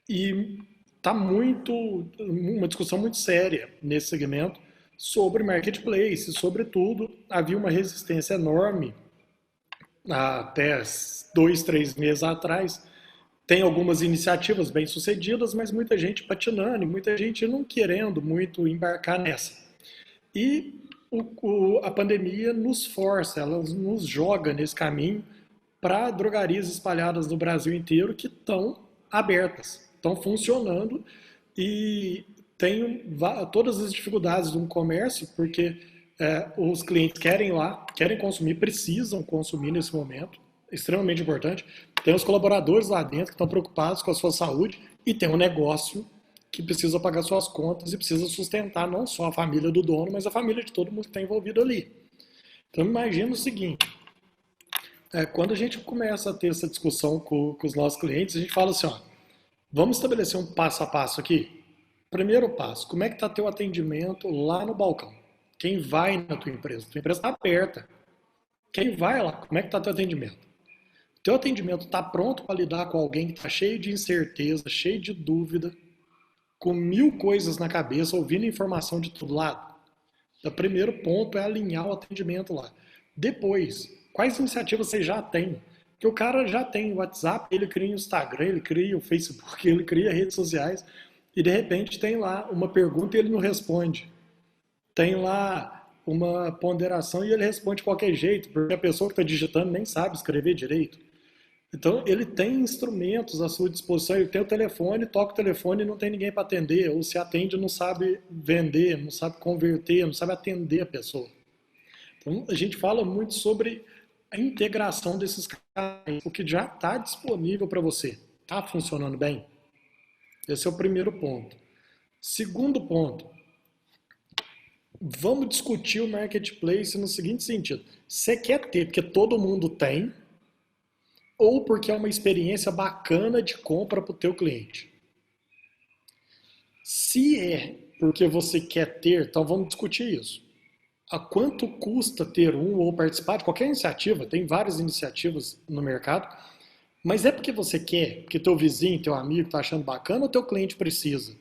e está uma discussão muito séria nesse segmento sobre marketplace, sobretudo havia uma resistência enorme até 2, 3 meses atrás. Tem algumas iniciativas bem-sucedidas, mas muita gente patinando e muita gente não querendo muito embarcar nessa. E a pandemia nos força, ela nos joga nesse caminho para drogarias espalhadas no Brasil inteiro que estão abertas, estão funcionando e tem todas as dificuldades de um comércio, porque os clientes querem ir lá, querem consumir, precisam consumir nesse momento, extremamente importante. Tem os colaboradores lá dentro que estão preocupados com a sua saúde e tem um negócio que precisa pagar suas contas e precisa sustentar não só a família do dono, mas a família de todo mundo que está envolvido ali. Então, imagina o seguinte, quando a gente começa a ter essa discussão com os nossos clientes, a gente fala assim, ó, vamos estabelecer um passo a passo aqui. Primeiro passo, como é que está teu atendimento lá no balcão? Quem vai na tua empresa? Tua empresa está aberta. Quem vai lá? Como é que está teu atendimento? Teu atendimento está pronto para lidar com alguém que está cheio de incerteza, cheio de dúvida, com 1000 coisas na cabeça, ouvindo informação de todo lado? O primeiro ponto é alinhar o atendimento lá. Depois, quais iniciativas você já tem? Porque o cara já tem o WhatsApp, ele cria o Instagram, ele cria o Facebook, ele cria redes sociais, e de repente tem lá uma pergunta e ele não responde. Tem lá uma ponderação e ele responde de qualquer jeito, porque a pessoa que está digitando nem sabe escrever direito. Então, ele tem instrumentos à sua disposição, ele tem o telefone, toca o telefone e não tem ninguém para atender, ou se atende não sabe vender, não sabe converter, não sabe atender a pessoa. Então, a gente fala muito sobre a integração desses canais, o que já está disponível para você. Está funcionando bem? Esse é o primeiro ponto. Segundo ponto, vamos discutir o marketplace no seguinte sentido. Você quer ter, porque todo mundo tem, ou porque é uma experiência bacana de compra para o teu cliente? Se é porque você quer ter, então vamos discutir isso. A quanto custa ter um ou participar de qualquer iniciativa? Tem várias iniciativas no mercado, mas é porque você quer, porque teu vizinho, teu amigo está achando bacana ou teu cliente precisa?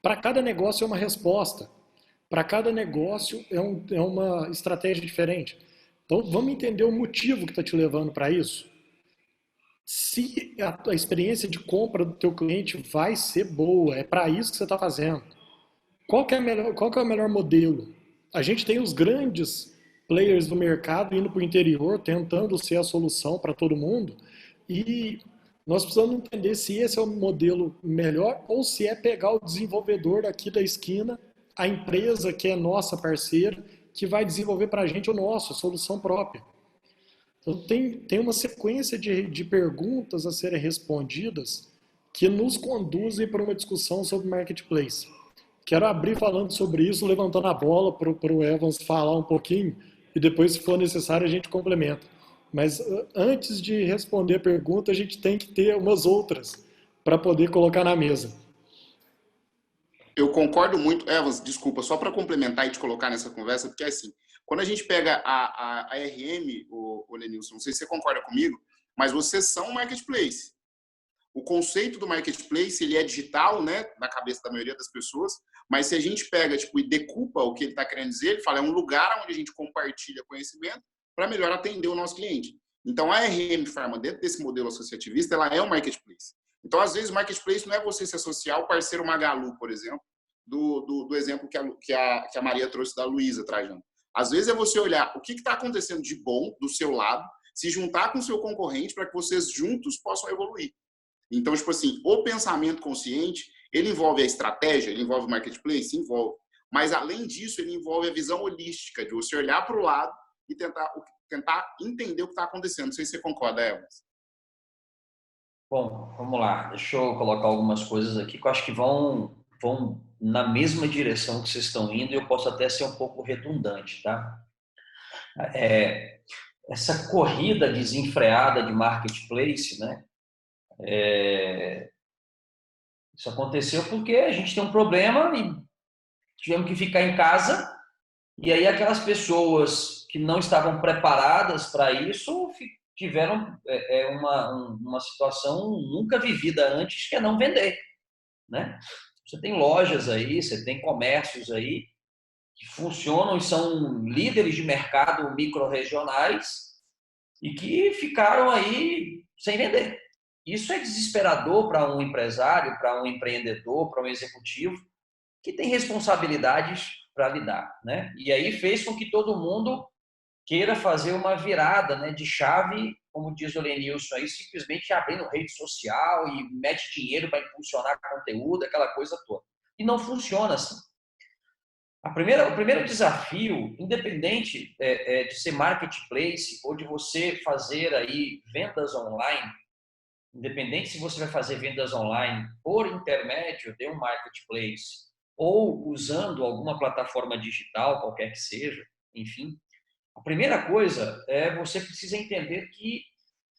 Para cada negócio é uma resposta. Para cada negócio é uma estratégia diferente. Então vamos entender o motivo que está te levando para isso. Se a experiência de compra do teu cliente vai ser boa, é para isso que você está fazendo. Qual que é o melhor modelo? A gente tem os grandes players do mercado indo para o interior, tentando ser a solução para todo mundo, e nós precisamos entender se esse é o modelo melhor ou se é pegar o desenvolvedor daqui da esquina, a empresa que é nossa parceira, que vai desenvolver para a gente a solução própria. Então, tem uma sequência de perguntas a serem respondidas que nos conduzem para uma discussão sobre marketplace. Quero abrir falando sobre isso, levantando a bola para o Evans falar um pouquinho e depois, se for necessário, a gente complementa. Mas antes de responder a pergunta, a gente tem que ter umas outras para poder colocar na mesa. Eu concordo muito, Evans, desculpa, só para complementar e te colocar nessa conversa, porque assim, quando a gente pega a RM, o Lenilson, não sei se você concorda comigo, mas vocês são um marketplace. O conceito do marketplace, ele é digital, né, na cabeça da maioria das pessoas, mas se a gente pega e decupa o que ele está querendo dizer, ele fala, é um lugar onde a gente compartilha conhecimento para melhor atender o nosso cliente. Então, a RM Pharma, dentro desse modelo associativista, ela é um marketplace. Então, às vezes, o marketplace não é você se associar ao parceiro Magalu, por exemplo, do exemplo que a Maria trouxe da Luísa Trajano. Às vezes é você olhar o que está acontecendo de bom do seu lado, se juntar com o seu concorrente para que vocês juntos possam evoluir. Então, tipo assim, o pensamento consciente, ele envolve a estratégia, ele envolve o marketplace? Envolve. Mas, além disso, ele envolve a visão holística, de você olhar para o lado e tentar entender o que está acontecendo. Não sei se você concorda, Evans. Bom, vamos lá. Deixa eu colocar algumas coisas aqui que eu acho que vão na mesma direção que vocês estão indo, e eu posso até ser um pouco redundante, tá? Essa corrida desenfreada de marketplace, né? Isso aconteceu porque a gente tem um problema e tivemos que ficar em casa, e aí aquelas pessoas que não estavam preparadas para isso tiveram uma situação nunca vivida antes, que é não vender, né? Você tem lojas aí, você tem comércios aí que funcionam e são líderes de mercado micro-regionais e que ficaram aí sem vender. Isso é desesperador para um empresário, para um empreendedor, para um executivo que tem responsabilidades para lidar, né? E aí fez com que todo mundo queira fazer uma virada, né, de chave, como diz o Lenilson aí, simplesmente abrindo rede social e mete dinheiro para impulsionar conteúdo, aquela coisa toda. E não funciona assim. O primeiro desafio, independente de ser marketplace ou de você fazer aí vendas online, independente se você vai fazer vendas online por intermédio de um marketplace ou usando alguma plataforma digital, qualquer que seja, enfim, a primeira coisa é você precisa entender que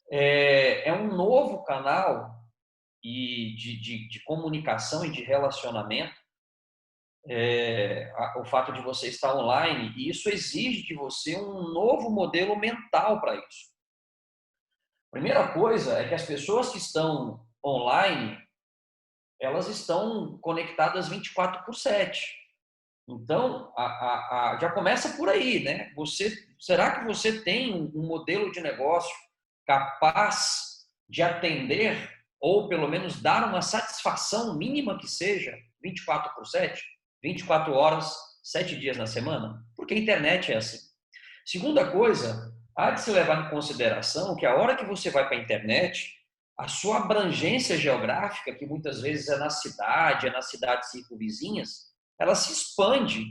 é um novo canal de comunicação e de relacionamento, o fato de você estar online, e isso exige de você um novo modelo mental para isso. A primeira coisa é que as pessoas que estão online, elas estão conectadas 24/7. Então, já começa por aí, né? Será que você tem um modelo de negócio capaz de atender ou pelo menos dar uma satisfação mínima que seja 24/7, 24 horas, 7 dias na semana? Porque a internet é assim. Segunda coisa, há de se levar em consideração que a hora que você vai para a internet, a sua abrangência geográfica, que muitas vezes é nas cidades circunvizinhas, ela se expande,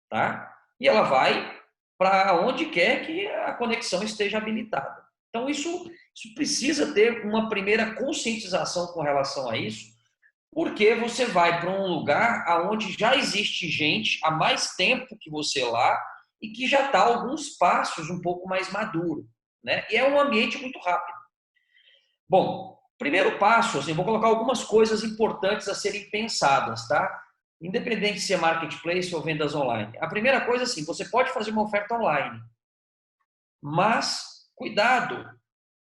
tá? E ela vai para onde quer que a conexão esteja habilitada. Então, isso precisa ter uma primeira conscientização com relação a isso, porque você vai para um lugar onde já existe gente há mais tempo que você lá e que já está alguns passos um pouco mais maduro, né? E é um ambiente muito rápido. Bom, primeiro passo, assim, vou colocar algumas coisas importantes a serem pensadas, tá? Independente se é marketplace ou vendas online. A primeira coisa, assim, você pode fazer uma oferta online, mas cuidado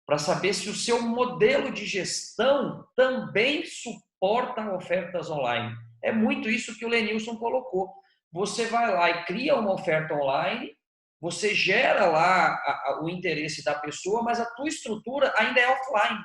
para saber se o seu modelo de gestão também suporta ofertas online. É muito isso que o Lenilson colocou. Você vai lá e cria uma oferta online, você gera lá o interesse da pessoa, mas a tua estrutura ainda é offline.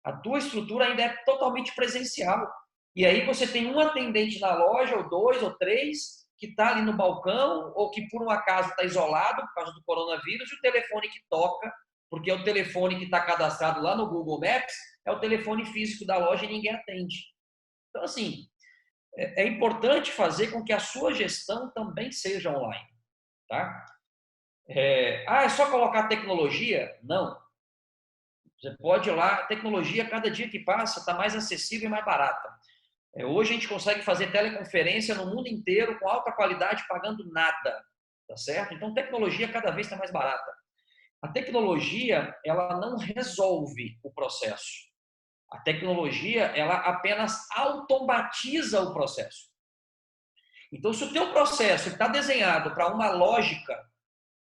A tua estrutura ainda é totalmente presencial. E aí você tem um atendente na loja, ou 2 ou 3, que está ali no balcão, ou que por um acaso está isolado por causa do coronavírus, e o telefone que toca, porque é o telefone que está cadastrado lá no Google Maps, é o telefone físico da loja e ninguém atende. Então, assim, é importante fazer com que a sua gestão também seja online. Tá? É só colocar tecnologia? Não. Você pode ir lá, a tecnologia, cada dia que passa, está mais acessível e mais barata. Hoje a gente consegue fazer teleconferência no mundo inteiro com alta qualidade, pagando nada, tá certo? Então, tecnologia cada vez está mais barata. A tecnologia, ela não resolve o processo. A tecnologia, ela apenas automatiza o processo. Então, se o teu processo está desenhado para uma lógica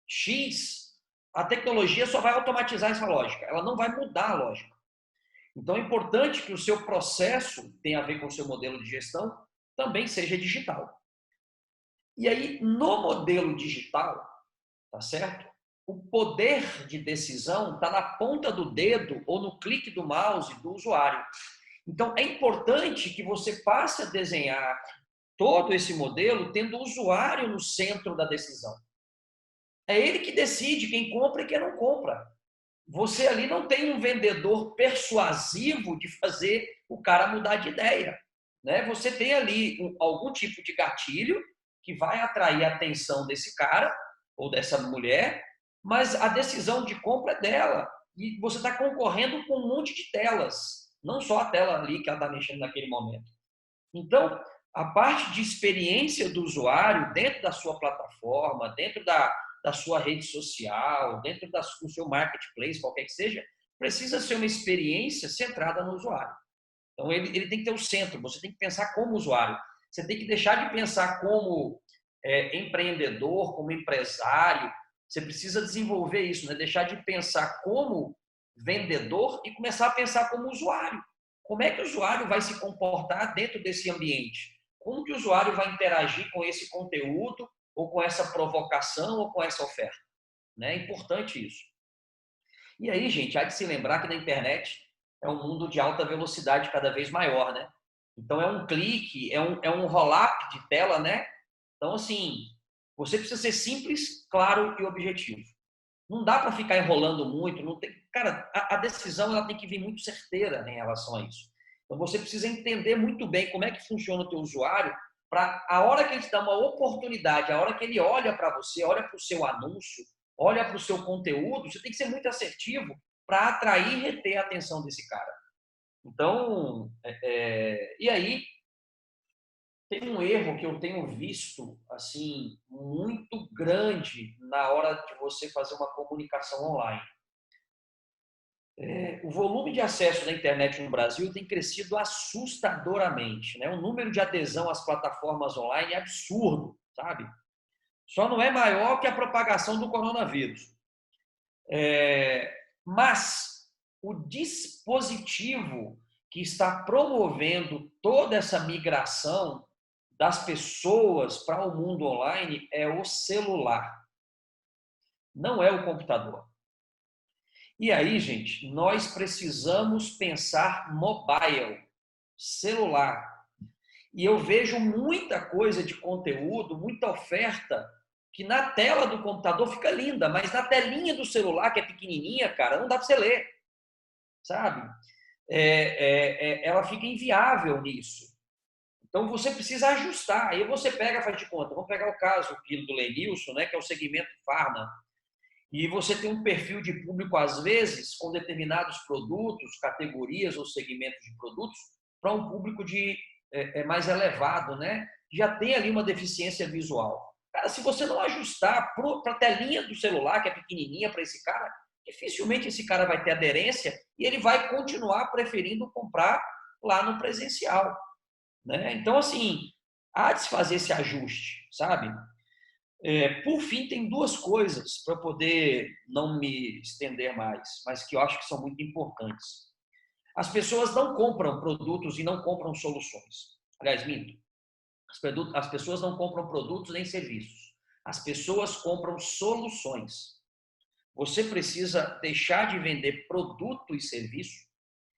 X, a tecnologia só vai automatizar essa lógica, ela não vai mudar a lógica. Então, é importante que o seu processo tenha a ver com o seu modelo de gestão, também seja digital. E aí, no modelo digital, tá certo? O poder de decisão está na ponta do dedo ou no clique do mouse do usuário. Então, é importante que você passe a desenhar todo esse modelo tendo o usuário no centro da decisão. É ele que decide quem compra e quem não compra. Você ali não tem um vendedor persuasivo de fazer o cara mudar de ideia, né? Você tem ali algum tipo de gatilho que vai atrair a atenção desse cara ou dessa mulher, mas a decisão de compra é dela. E você está concorrendo com um monte de telas, não só a tela ali que ela está mexendo naquele momento. Então, a parte de experiência do usuário dentro da sua plataforma, dentro da sua rede social, dentro do seu marketplace, qualquer que seja, precisa ser uma experiência centrada no usuário. Então, ele tem que ter o centro, você tem que pensar como usuário. Você tem que deixar de pensar como empreendedor, como empresário. Você precisa desenvolver isso, né? Deixar de pensar como vendedor e começar a pensar como usuário. Como é que o usuário vai se comportar dentro desse ambiente? Como que o usuário vai interagir com esse conteúdo, ou com essa provocação, ou com essa oferta? Né? É importante isso. E aí, gente, há de se lembrar que na internet é um mundo de alta velocidade cada vez maior, né? Então, é um clique, é um roll-up de tela, né? Então, assim, você precisa ser simples, claro e objetivo. Não dá para ficar enrolando muito. Não tem... Cara, a decisão ela tem que vir muito certeira, né, em relação a isso. Então, você precisa entender muito bem como é que funciona o teu usuário para a hora que ele te dá uma oportunidade, a hora que ele olha para você, olha para o seu anúncio, olha para o seu conteúdo, você tem que ser muito assertivo para atrair e reter a atenção desse cara. Então, e aí, tem um erro que eu tenho visto, assim, muito grande na hora de você fazer uma comunicação online. O volume de acesso na internet no Brasil tem crescido assustadoramente, né? O número de adesão às plataformas online é absurdo, sabe? Só não é maior que a propagação do coronavírus. Mas o dispositivo que está promovendo toda essa migração das pessoas para o mundo online é o celular, não é o computador. E aí, gente, nós precisamos pensar mobile, celular. E eu vejo muita coisa de conteúdo, muita oferta, que na tela do computador fica linda, mas na telinha do celular, que é pequenininha, cara, não dá para você ler, sabe? Ela fica inviável nisso. Então, você precisa ajustar. Aí você pega, faz de conta. Vamos pegar o caso aqui do Lenilson, né, que é o segmento Pharma. E você tem um perfil de público, às vezes, com determinados produtos, categorias ou segmentos de produtos, para um público mais elevado, né? Já tem ali uma deficiência visual. Cara, se você não ajustar para a telinha do celular, que é pequenininha para esse cara, dificilmente esse cara vai ter aderência e ele vai continuar preferindo comprar lá no presencial, né? Então, assim, há de se fazer esse ajuste, sabe? Por fim, tem duas coisas para poder não me estender mais, mas que eu acho que são muito importantes. As pessoas não compram produtos e não compram soluções. Aliás, minto. As pessoas não compram produtos nem serviços. As pessoas compram soluções. Você precisa deixar de vender produto e serviço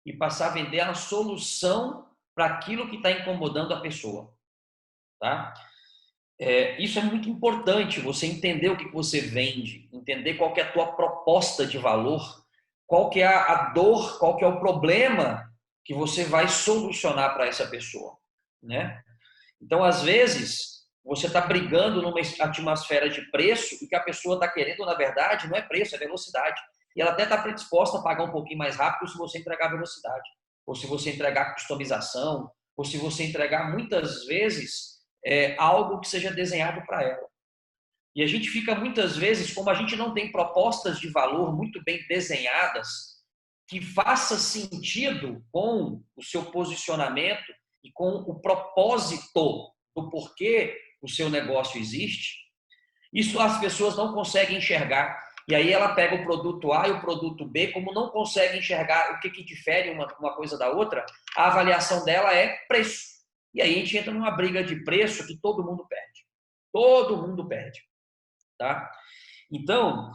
e passar a vender a solução para aquilo que está incomodando a pessoa. Tá? Isso é muito importante, você entender o que você vende, entender qual que é a tua proposta de valor, qual que é a dor, qual que é o problema que você vai solucionar para essa pessoa, né? Então, às vezes, você está brigando numa atmosfera de preço e o que a pessoa está querendo, na verdade, não é preço, é velocidade. E ela até está predisposta a pagar um pouquinho mais rápido se você entregar velocidade, ou se você entregar customização, ou se você entregar, muitas vezes, algo que seja desenhado para ela. E a gente fica muitas vezes, como a gente não tem propostas de valor muito bem desenhadas, que faça sentido com o seu posicionamento e com o propósito do porquê o seu negócio existe, isso as pessoas não conseguem enxergar. E aí ela pega o produto A e o produto B, como não consegue enxergar o que difere uma coisa da outra, a avaliação dela é preço. E aí a gente entra numa briga de preço que todo mundo perde. Todo mundo perde. Tá? Então,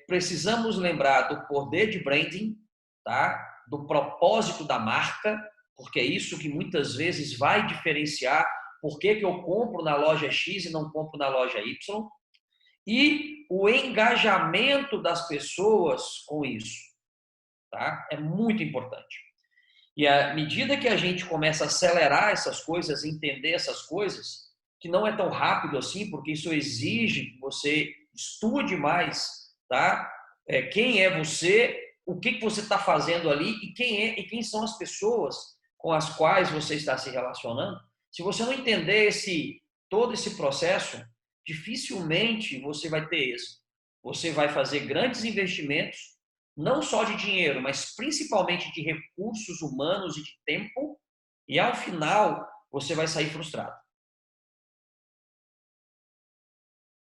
precisamos lembrar do poder de branding, tá? Do propósito da marca, porque é isso que muitas vezes vai diferenciar por que eu compro na loja X e não compro na loja Y, e o engajamento das pessoas com isso. Tá? É muito importante. E à medida que a gente começa a acelerar essas coisas, entender essas coisas, que não é tão rápido assim, porque isso exige que você estude mais, tá? Quem é você, o que você está fazendo ali e quem são as pessoas com as quais você está se relacionando. Se você não entender todo esse processo, dificilmente você vai ter êxito. Você vai fazer grandes investimentos, não só de dinheiro, mas principalmente de recursos humanos e de tempo, e ao final você vai sair frustrado.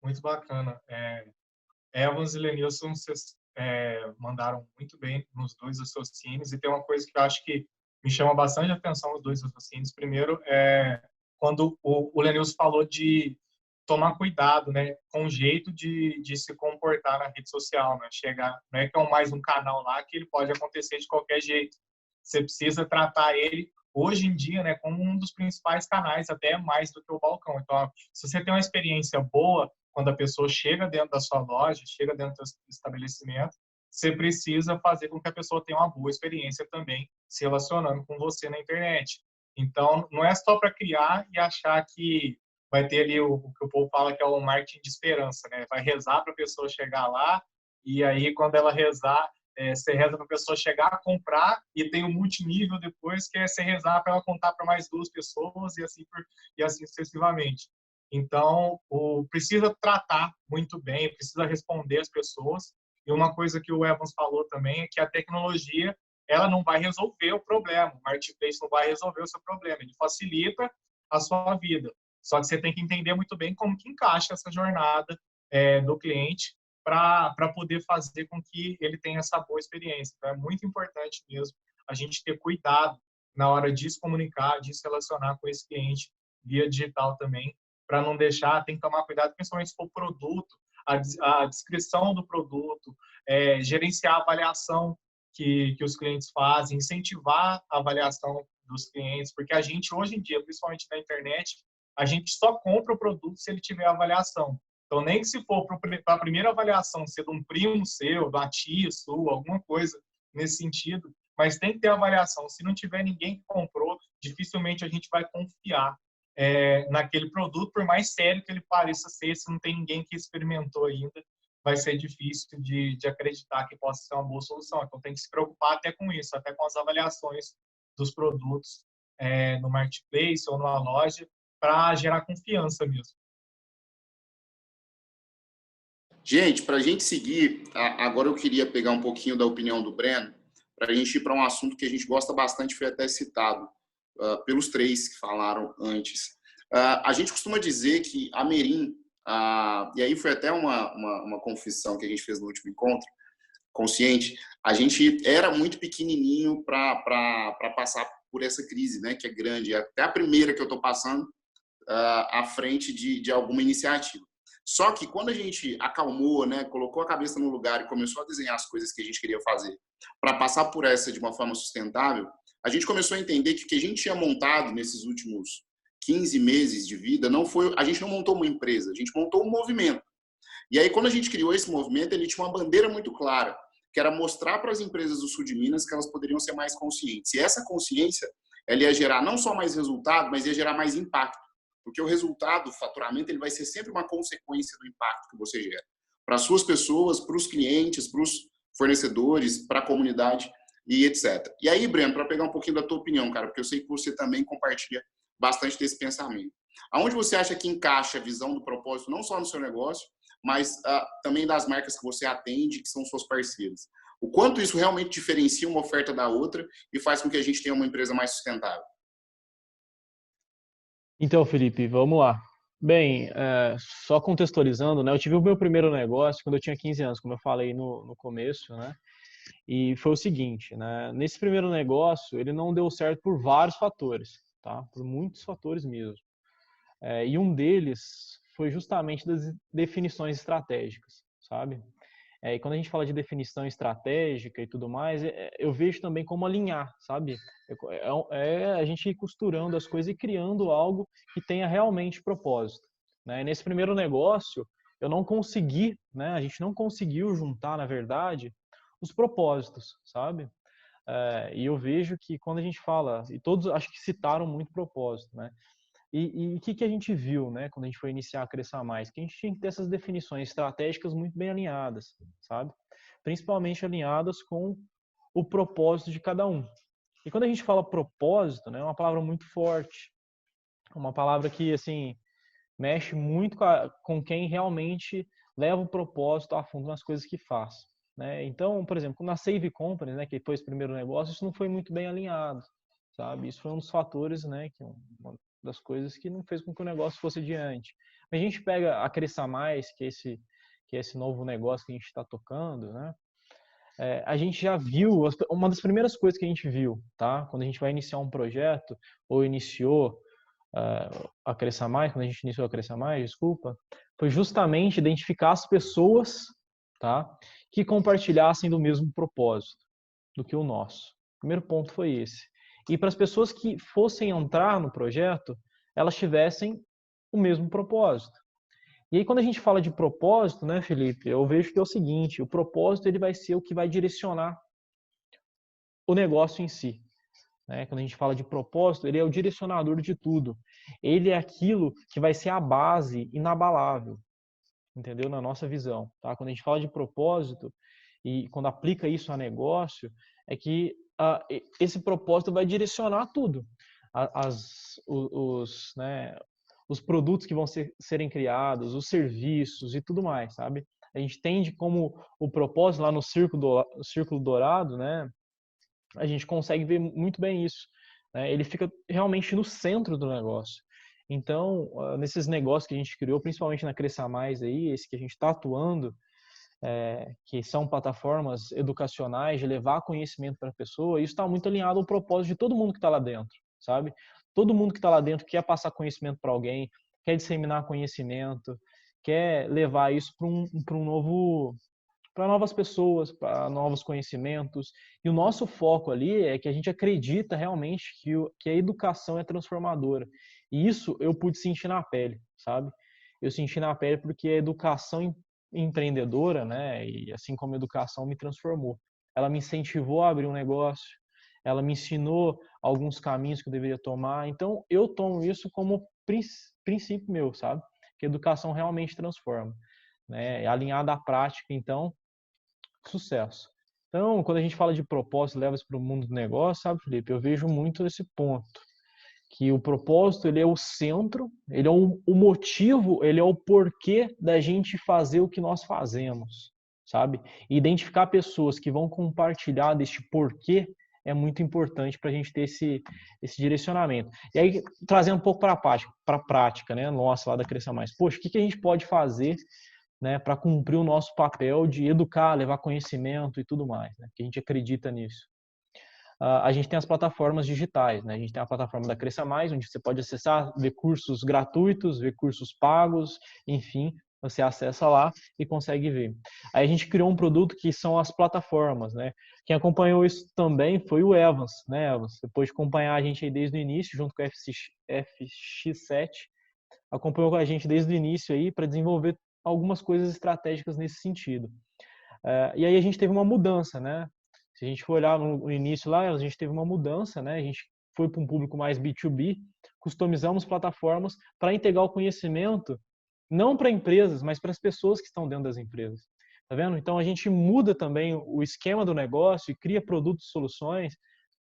Muito bacana. Evans e Lenilson, vocês mandaram muito bem nos dois raciocínios, e tem uma coisa que eu acho que me chama bastante atenção nos dois raciocínios. Primeiro, quando o Lenilson falou de tomar cuidado, né, com o jeito de se comportar na rede social, né? Não é que é mais um canal lá que ele pode acontecer de qualquer jeito. Você precisa tratar ele, hoje em dia, né, como um dos principais canais, até mais do que o balcão. Então, se você tem uma experiência boa, quando a pessoa chega dentro da sua loja, chega dentro do estabelecimento, você precisa fazer com que a pessoa tenha uma boa experiência também se relacionando com você na internet. Então, não é só para criar e achar que vai ter ali o que o povo fala que é o marketing de esperança, né? Vai rezar para a pessoa chegar lá e aí, quando ela rezar, você reza para a pessoa chegar a comprar e tem um multinível depois, que é você rezar para ela contar para mais 2 pessoas e assim sucessivamente. Então, precisa tratar muito bem, precisa responder as pessoas. E uma coisa que o Evans falou também é que a tecnologia ela não vai resolver o problema. O marketplace não vai resolver o seu problema. Ele facilita a sua vida. Só que você tem que entender muito bem como que encaixa essa jornada do cliente para poder fazer com que ele tenha essa boa experiência. Então, é muito importante mesmo a gente ter cuidado na hora de se comunicar, de se relacionar com esse cliente via digital também, para não deixar, tem que tomar cuidado, principalmente se for produto, a descrição do produto, gerenciar a avaliação que os clientes fazem, incentivar a avaliação dos clientes, porque a gente, hoje em dia, principalmente na internet, a gente só compra o produto se ele tiver avaliação. Então, nem que se for para a primeira avaliação ser de um primo seu, de uma tia sua, alguma coisa nesse sentido, mas tem que ter avaliação. Se não tiver ninguém que comprou, dificilmente a gente vai confiar naquele produto, por mais sério que ele pareça ser, se não tem ninguém que experimentou ainda, vai ser difícil de acreditar que possa ser uma boa solução. Então, tem que se preocupar até com isso, até com as avaliações dos produtos no marketplace ou numa loja, para gerar confiança mesmo. Gente, para a gente seguir, agora eu queria pegar um pouquinho da opinião do Breno, para a gente ir para um assunto que a gente gosta bastante, foi até citado pelos 3 que falaram antes. A gente costuma dizer que a Merim, e aí foi até uma confissão que a gente fez no último encontro, consciente, a gente era muito pequenininho para passar por essa crise, né, que é grande, até a primeira que eu estou passando à frente de alguma iniciativa. Só que quando a gente acalmou, né, colocou a cabeça no lugar e começou a desenhar as coisas que a gente queria fazer para passar por essa de uma forma sustentável, a gente começou a entender que o que a gente tinha montado nesses últimos 15 meses de vida a gente não montou uma empresa, a gente montou um movimento. E aí, quando a gente criou esse movimento, ele tinha uma bandeira muito clara, que era mostrar para as empresas do sul de Minas que elas poderiam ser mais conscientes. E essa consciência, ela ia gerar não só mais resultado, mas ia gerar mais impacto. Porque o resultado, o faturamento, ele vai ser sempre uma consequência do impacto que você gera. Para as suas pessoas, para os clientes, para os fornecedores, para a comunidade e etc. E aí, Breno, para pegar um pouquinho da tua opinião, cara, porque eu sei que você também compartilha bastante desse pensamento. Aonde você acha que encaixa a visão do propósito, não só no seu negócio, mas também das marcas que você atende, que são suas parceiras? O quanto isso realmente diferencia uma oferta da outra e faz com que a gente tenha uma empresa mais sustentável? Então, Felipe, vamos lá. Bem, só contextualizando, né? Eu tive o meu primeiro negócio quando eu tinha 15 anos, como eu falei no começo, né? E foi o seguinte, né? Nesse primeiro negócio, ele não deu certo por vários fatores, tá? Por muitos fatores mesmo. E um deles foi justamente das definições estratégicas, sabe? E quando a gente fala de definição estratégica e tudo mais, eu vejo também como alinhar, sabe? A gente ir costurando as coisas e criando algo que tenha realmente propósito, né? E nesse primeiro negócio, eu não consegui, né? A gente não conseguiu juntar, na verdade, os propósitos, sabe? E eu vejo que quando a gente fala, e todos acho que citaram muito propósito, né? E o que a gente viu, né, quando a gente foi iniciar a Cresça Mais? Que a gente tinha que ter essas definições estratégicas muito bem alinhadas, sabe? Principalmente alinhadas com o propósito de cada um. E quando a gente fala propósito, né, é uma palavra muito forte, uma palavra que, assim, mexe muito com quem realmente leva o propósito a fundo nas coisas que faz, né? Então, por exemplo, na Save Company, né, que foi esse primeiro negócio, isso não foi muito bem alinhado, sabe? Isso foi um dos fatores, né, uma das coisas que não fez com que o negócio fosse adiante. A gente pega a Cresça Mais, que é esse novo negócio que a gente está tocando, né? A gente já viu, uma das primeiras coisas que a gente viu, tá? Quando a gente vai iniciar um projeto, ou iniciou a Cresça Mais, quando a gente iniciou a Cresça Mais, desculpa, foi justamente identificar as pessoas, tá? Que compartilhassem do mesmo propósito do que o nosso. O primeiro ponto foi esse. E para as pessoas que fossem entrar no projeto, elas tivessem o mesmo propósito. E aí, quando a gente fala de propósito, né, Felipe, eu vejo que é o seguinte, o propósito ele vai ser o que vai direcionar o negócio em si. né? Quando a gente fala de propósito, ele é o direcionador de tudo. Ele é aquilo que vai ser a base inabalável, entendeu? Na nossa visão, tá? Quando a gente fala de propósito e quando aplica isso a negócio, é que esse propósito vai direcionar tudo. Os produtos que vão serem criados, os serviços e tudo mais, sabe? A gente entende como o propósito lá no círculo dourado, né? A gente consegue ver muito bem isso, né? Ele fica realmente no centro do negócio. Então, nesses negócios que a gente criou, principalmente na Cresça Mais aí, esse que a gente está atuando, que são plataformas educacionais de levar conhecimento para a pessoa, isso está muito alinhado ao propósito de todo mundo que está lá dentro, sabe? Todo mundo que está lá dentro quer passar conhecimento para alguém, quer disseminar conhecimento, quer levar isso para novas pessoas, para novos conhecimentos. E o nosso foco ali é que a gente acredita realmente que a educação é transformadora. E isso eu pude sentir na pele, sabe? Eu senti na pele porque a educação empreendedora, né, e assim como a educação me transformou. Ela me incentivou a abrir um negócio, ela me ensinou alguns caminhos que eu deveria tomar. Então, eu tomo isso como princípio meu, sabe? Que a educação realmente transforma, né? Alinhada à prática, então, sucesso. Então, quando a gente fala de propósito, leva isso para o mundo do negócio, sabe, Felipe? Eu vejo muito esse ponto, que o propósito, ele é o centro, ele é o motivo, ele é o porquê da gente fazer o que nós fazemos, sabe? E identificar pessoas que vão compartilhar deste porquê é muito importante para a gente ter esse direcionamento. E aí, trazendo um pouco para a prática, né? Nossa, lá da Cresça Mais. Poxa, o que a gente pode fazer, né, para cumprir o nosso papel de educar, levar conhecimento e tudo mais, né? Que a gente acredita nisso. A gente tem as plataformas digitais, né? A gente tem a plataforma da Cresça Mais, onde você pode acessar, ver cursos gratuitos, ver cursos pagos, enfim, você acessa lá e consegue ver. Aí a gente criou um produto que são as plataformas, né? Quem acompanhou isso também foi o Evans, né, Evans? Depois de acompanhar a gente aí desde o início, junto com a FX7, acompanhou com a gente desde o início aí para desenvolver algumas coisas estratégicas nesse sentido. E aí a gente teve uma mudança, né? Se a gente for olhar no início lá, a gente teve uma mudança, né? A gente foi para um público mais B2B, customizamos plataformas para integrar o conhecimento, não para empresas, mas para as pessoas que estão dentro das empresas. Tá vendo? Então a gente muda também o esquema do negócio e cria produtos e soluções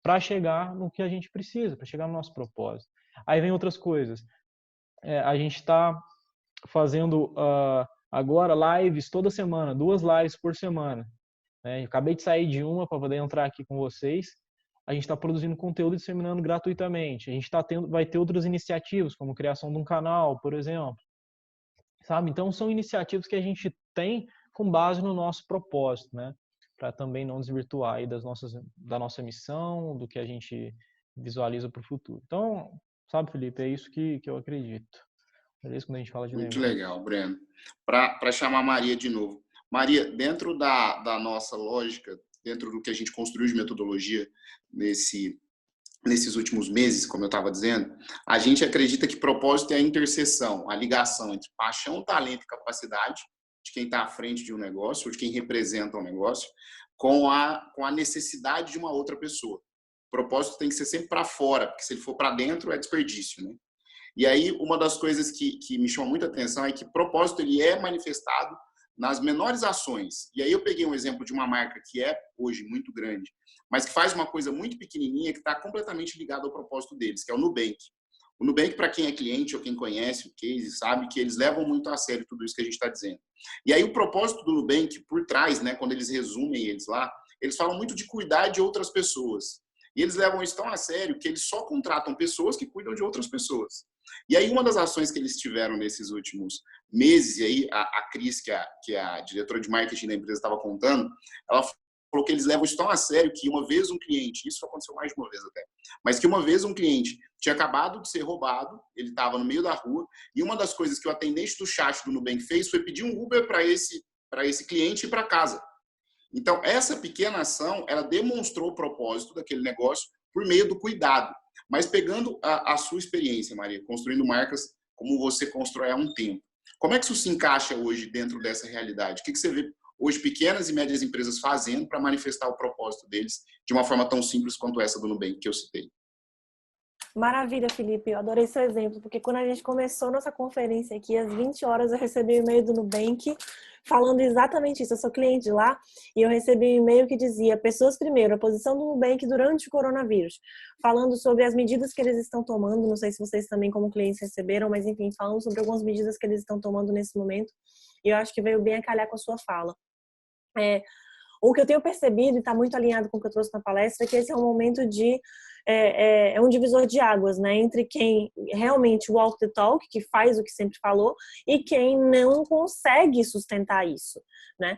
para chegar no que a gente precisa, para chegar no nosso propósito. Aí vem outras coisas. A gente está fazendo agora lives toda semana, 2 lives por semana. Eu acabei de sair de uma para poder entrar aqui com vocês. A gente está produzindo conteúdo e disseminando gratuitamente. A gente vai ter outras iniciativas, como criação de um canal, por exemplo. Sabe? Então, são iniciativas que a gente tem com base no nosso propósito, né? Para também não desvirtuar aí da nossa missão, do que a gente visualiza para o futuro. Então, sabe, Felipe, é isso que eu acredito. Beleza? Quando a gente fala de Muito negócio. legal, Breno. Para chamar a Maria de novo. Maria, dentro da nossa lógica, dentro do que a gente construiu de metodologia nesses últimos meses, como eu estava dizendo, a gente acredita que propósito é a interseção, a ligação entre paixão, talento e capacidade de quem está à frente de um negócio, ou de quem representa um negócio, com a necessidade de uma outra pessoa. O propósito tem que ser sempre para fora, porque se ele for para dentro é desperdício, né? E aí, uma das coisas que me chama muita atenção é que propósito ele é manifestado nas menores ações. E aí eu peguei um exemplo de uma marca que é hoje muito grande, mas que faz uma coisa muito pequenininha que está completamente ligada ao propósito deles, que é o Nubank. O Nubank, para quem é cliente ou quem conhece o case, sabe que eles levam muito a sério tudo isso que a gente está dizendo. E aí o propósito do Nubank, por trás, né, quando eles resumem eles lá, eles falam muito de cuidar de outras pessoas. E eles levam isso tão a sério que eles só contratam pessoas que cuidam de outras pessoas. E aí uma das ações que eles tiveram nesses últimos meses, e aí a Cris, que é a diretora de marketing da empresa, estava contando, ela falou que eles levam isso tão a sério que uma vez um cliente, isso aconteceu mais de uma vez até, mas que uma vez um cliente tinha acabado de ser roubado, ele estava no meio da rua, e uma das coisas que o atendente do chat do Nubank fez foi pedir um Uber para esse cliente ir para casa. Então, essa pequena ação, ela demonstrou o propósito daquele negócio por meio do cuidado. Mas pegando a sua experiência, Maria, construindo marcas como você constrói há um tempo, como é que isso se encaixa hoje dentro dessa realidade? O que você vê hoje pequenas e médias empresas fazendo para manifestar o propósito deles de uma forma tão simples quanto essa do Nubank que eu citei. Maravilha, Felipe. Eu adorei seu exemplo, porque quando a gente começou nossa conferência aqui, às 20 horas, eu recebi um e-mail do Nubank falando exatamente isso. Eu sou cliente de lá e eu recebi um e-mail que dizia: pessoas primeiro, a posição do Nubank durante o coronavírus, falando sobre as medidas que eles estão tomando. Não sei se vocês também, como clientes, receberam, mas enfim, falando sobre algumas medidas que eles estão tomando nesse momento. E eu acho que veio bem a calhar com a sua fala. O que eu tenho percebido, e está muito alinhado com o que eu trouxe na palestra, é que esse é um momento de... É um divisor de águas, né? Entre quem realmente walk the talk, que faz o que sempre falou, e quem não consegue sustentar isso, né?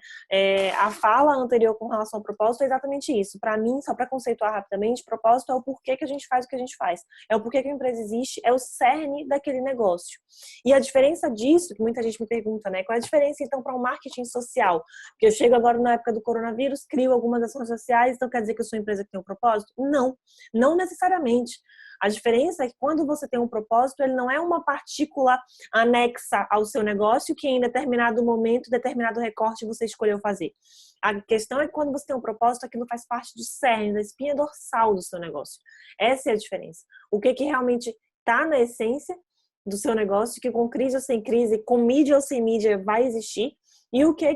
A fala anterior com relação ao propósito é exatamente isso. Para mim, só para conceituar rapidamente, propósito é o porquê que a gente faz o que a gente faz. É o porquê que a empresa existe, é o cerne daquele negócio. E a diferença disso, que muita gente me pergunta, né? Qual é a diferença, então, para um marketing social? Porque eu chego agora na época do coronavírus, crio algumas ações sociais, então quer dizer que eu sou uma empresa que tem um propósito? Não necessariamente. A diferença é que quando você tem um propósito, ele não é uma partícula anexa ao seu negócio que em determinado momento, determinado recorte você escolheu fazer. A questão é que quando você tem um propósito, aquilo faz parte do cerne, da espinha dorsal do seu negócio. Essa é a diferença. O que realmente está na essência do seu negócio, que com crise ou sem crise, com mídia ou sem mídia vai existir, e o que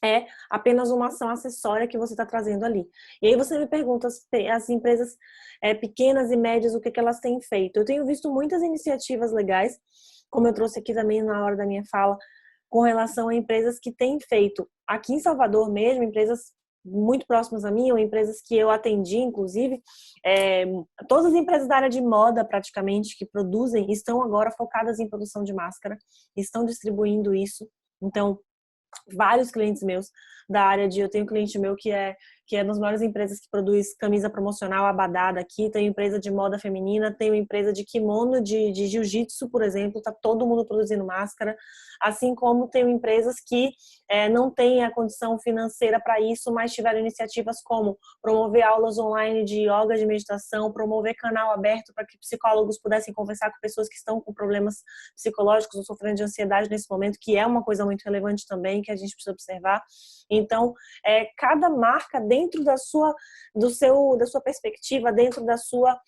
é apenas uma ação acessória que você está trazendo ali. E aí você me pergunta, as empresas pequenas e médias, o que elas têm feito? Eu tenho visto muitas iniciativas legais, como eu trouxe aqui também na hora da minha fala, com relação a empresas que têm feito, aqui em Salvador mesmo, empresas muito próximas a mim, ou empresas que eu atendi, inclusive, todas as empresas da área de moda, praticamente, que produzem, estão agora focadas em produção de máscara, estão distribuindo isso. Então, vários clientes meus da área eu tenho um cliente meu que é das maiores empresas que produz camisa promocional abadá aqui, tenho empresa de moda feminina, tenho empresa de kimono de jiu-jitsu, por exemplo, tá todo mundo produzindo máscara, assim como tenho empresas que não têm a condição financeira para isso, mas tiveram iniciativas como promover aulas online de yoga, de meditação, promover canal aberto para que psicólogos pudessem conversar com pessoas que estão com problemas psicológicos ou sofrendo de ansiedade nesse momento, que é uma coisa muito relevante também, que a gente precisa observar. Então, cada marca, dentro da sua perspectiva, dentro da sua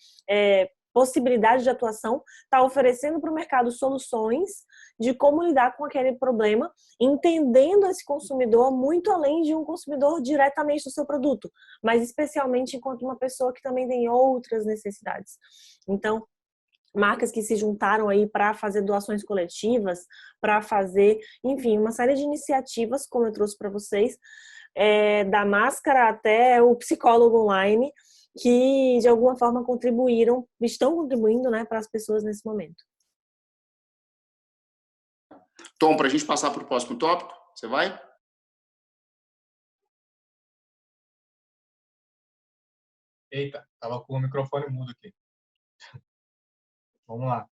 possibilidade de atuação, está oferecendo para o mercado soluções de como lidar com aquele problema, entendendo esse consumidor muito além de um consumidor diretamente do seu produto, mas especialmente enquanto uma pessoa que também tem outras necessidades. Então, marcas que se juntaram aí para fazer doações coletivas, para fazer, enfim, uma série de iniciativas, como eu trouxe para vocês, da máscara até o psicólogo online, que de alguma forma estão contribuindo, né, para as pessoas nesse momento. Tom, para a gente passar para o próximo tópico, você vai? Eita, estava com o microfone mudo aqui. Vamos lá.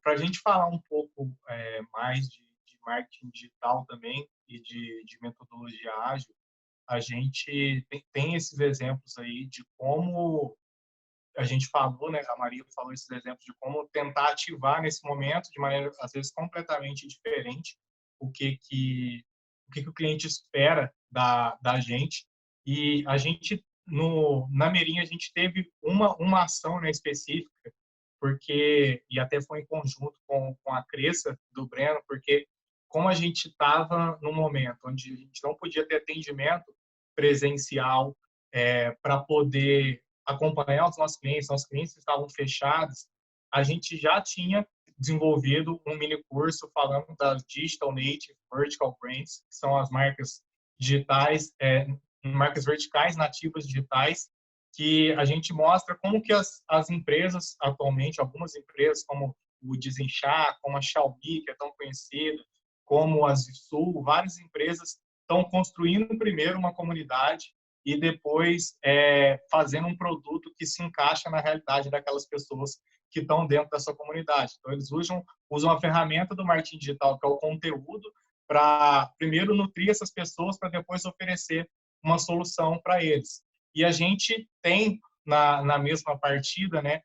Para a gente falar um pouco mais de marketing digital também e de metodologia ágil, a gente tem esses exemplos aí de como a gente falou, né? A Maria falou esses exemplos de como tentar ativar nesse momento, de maneira às vezes completamente diferente, o que o cliente espera da gente. E a gente na Meirinha a gente teve uma ação, né, específica, porque e até foi em conjunto com a Cresça do Breno, porque como a gente estava num momento onde a gente não podia ter atendimento presencial para poder acompanhar os nossos clientes estavam fechados, a gente já tinha desenvolvido um mini curso falando das Digital Native Vertical Brands, que são as marcas digitais, marcas verticais nativas digitais, que a gente mostra como que as empresas atualmente, algumas empresas como o Desenchar, como a Xiaomi, que é tão conhecida, como a Zsul, várias empresas estão construindo primeiro uma comunidade e depois fazendo um produto que se encaixa na realidade daquelas pessoas que estão dentro da sua comunidade. Então, eles usam a ferramenta do marketing digital, que é o conteúdo, para primeiro nutrir essas pessoas, para depois oferecer uma solução para eles. E a gente tem, na mesma partida, né,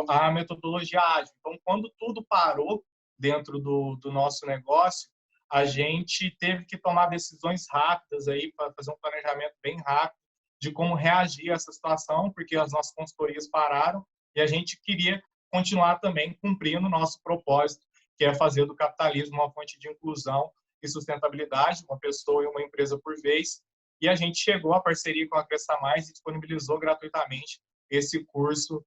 a metodologia ágil. Então, quando tudo parou dentro do nosso negócio, a gente teve que tomar decisões rápidas aí para fazer um planejamento bem rápido de como reagir a essa situação, porque as nossas consultorias pararam e a gente queria continuar também cumprindo o nosso propósito, que é fazer do capitalismo uma fonte de inclusão e sustentabilidade, uma pessoa e uma empresa por vez. E a gente chegou à parceria com a Cresça Mais e disponibilizou gratuitamente esse curso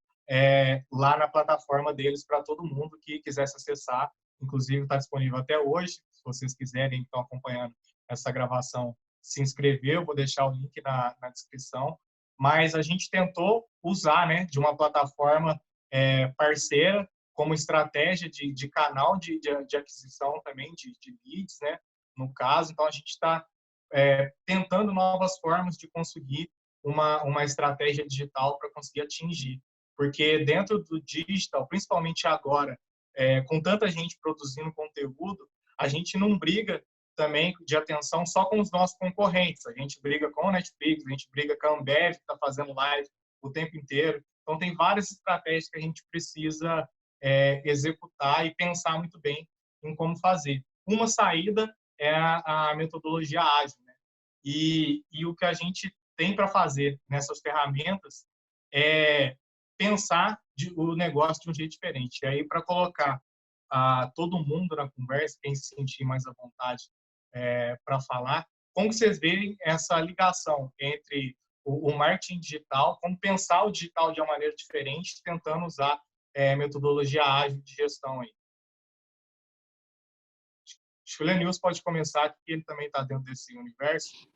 lá na plataforma deles para todo mundo que quisesse acessar. Inclusive, está disponível até hoje. Se vocês quiserem, estão acompanhando essa gravação, se inscrever, eu vou deixar o link na descrição. Mas a gente tentou usar, né, de uma plataforma parceira como estratégia de canal de aquisição também de leads, né, no caso. Então, a gente está tentando novas formas de conseguir uma estratégia digital para conseguir atingir. Porque dentro do digital, principalmente agora, com tanta gente produzindo conteúdo, a gente não briga também de atenção só com os nossos concorrentes. A gente briga com a Netflix, a gente briga com a Ambev, que está fazendo live o tempo inteiro. Então, tem várias estratégias que a gente precisa executar e pensar muito bem em como fazer. Uma saída é a metodologia ágil, né? E o que a gente tem para fazer nessas ferramentas é pensar o negócio de um jeito diferente. E aí, para colocar todo mundo na conversa, quem se sentir mais à vontade para falar, como vocês veem essa ligação entre o marketing digital, como pensar o digital de uma maneira diferente, tentando usar metodologia ágil de gestão aí. Acho que o Lenilson pode começar, porque ele também está dentro desse universo.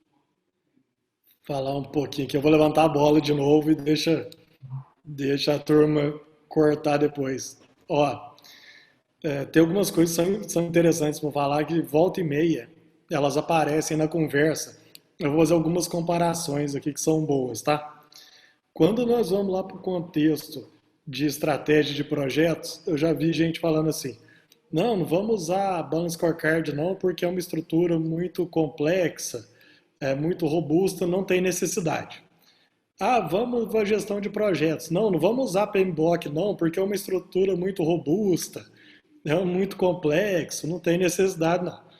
Falar um pouquinho aqui. Eu vou levantar a bola de novo e deixa a turma cortar depois. Ó, tem algumas coisas que são interessantes para falar, que volta e meia elas aparecem na conversa. Eu vou fazer algumas comparações aqui que são boas, tá? Quando nós vamos lá para o contexto de estratégia de projetos, eu já vi gente falando assim, não vamos usar Balance Scorecard não, porque é uma estrutura muito complexa, muito robusta, não tem necessidade. Vamos para a gestão de projetos. Não vamos usar PMBOK não, porque é uma estrutura muito robusta, é muito complexo, não tem necessidade não.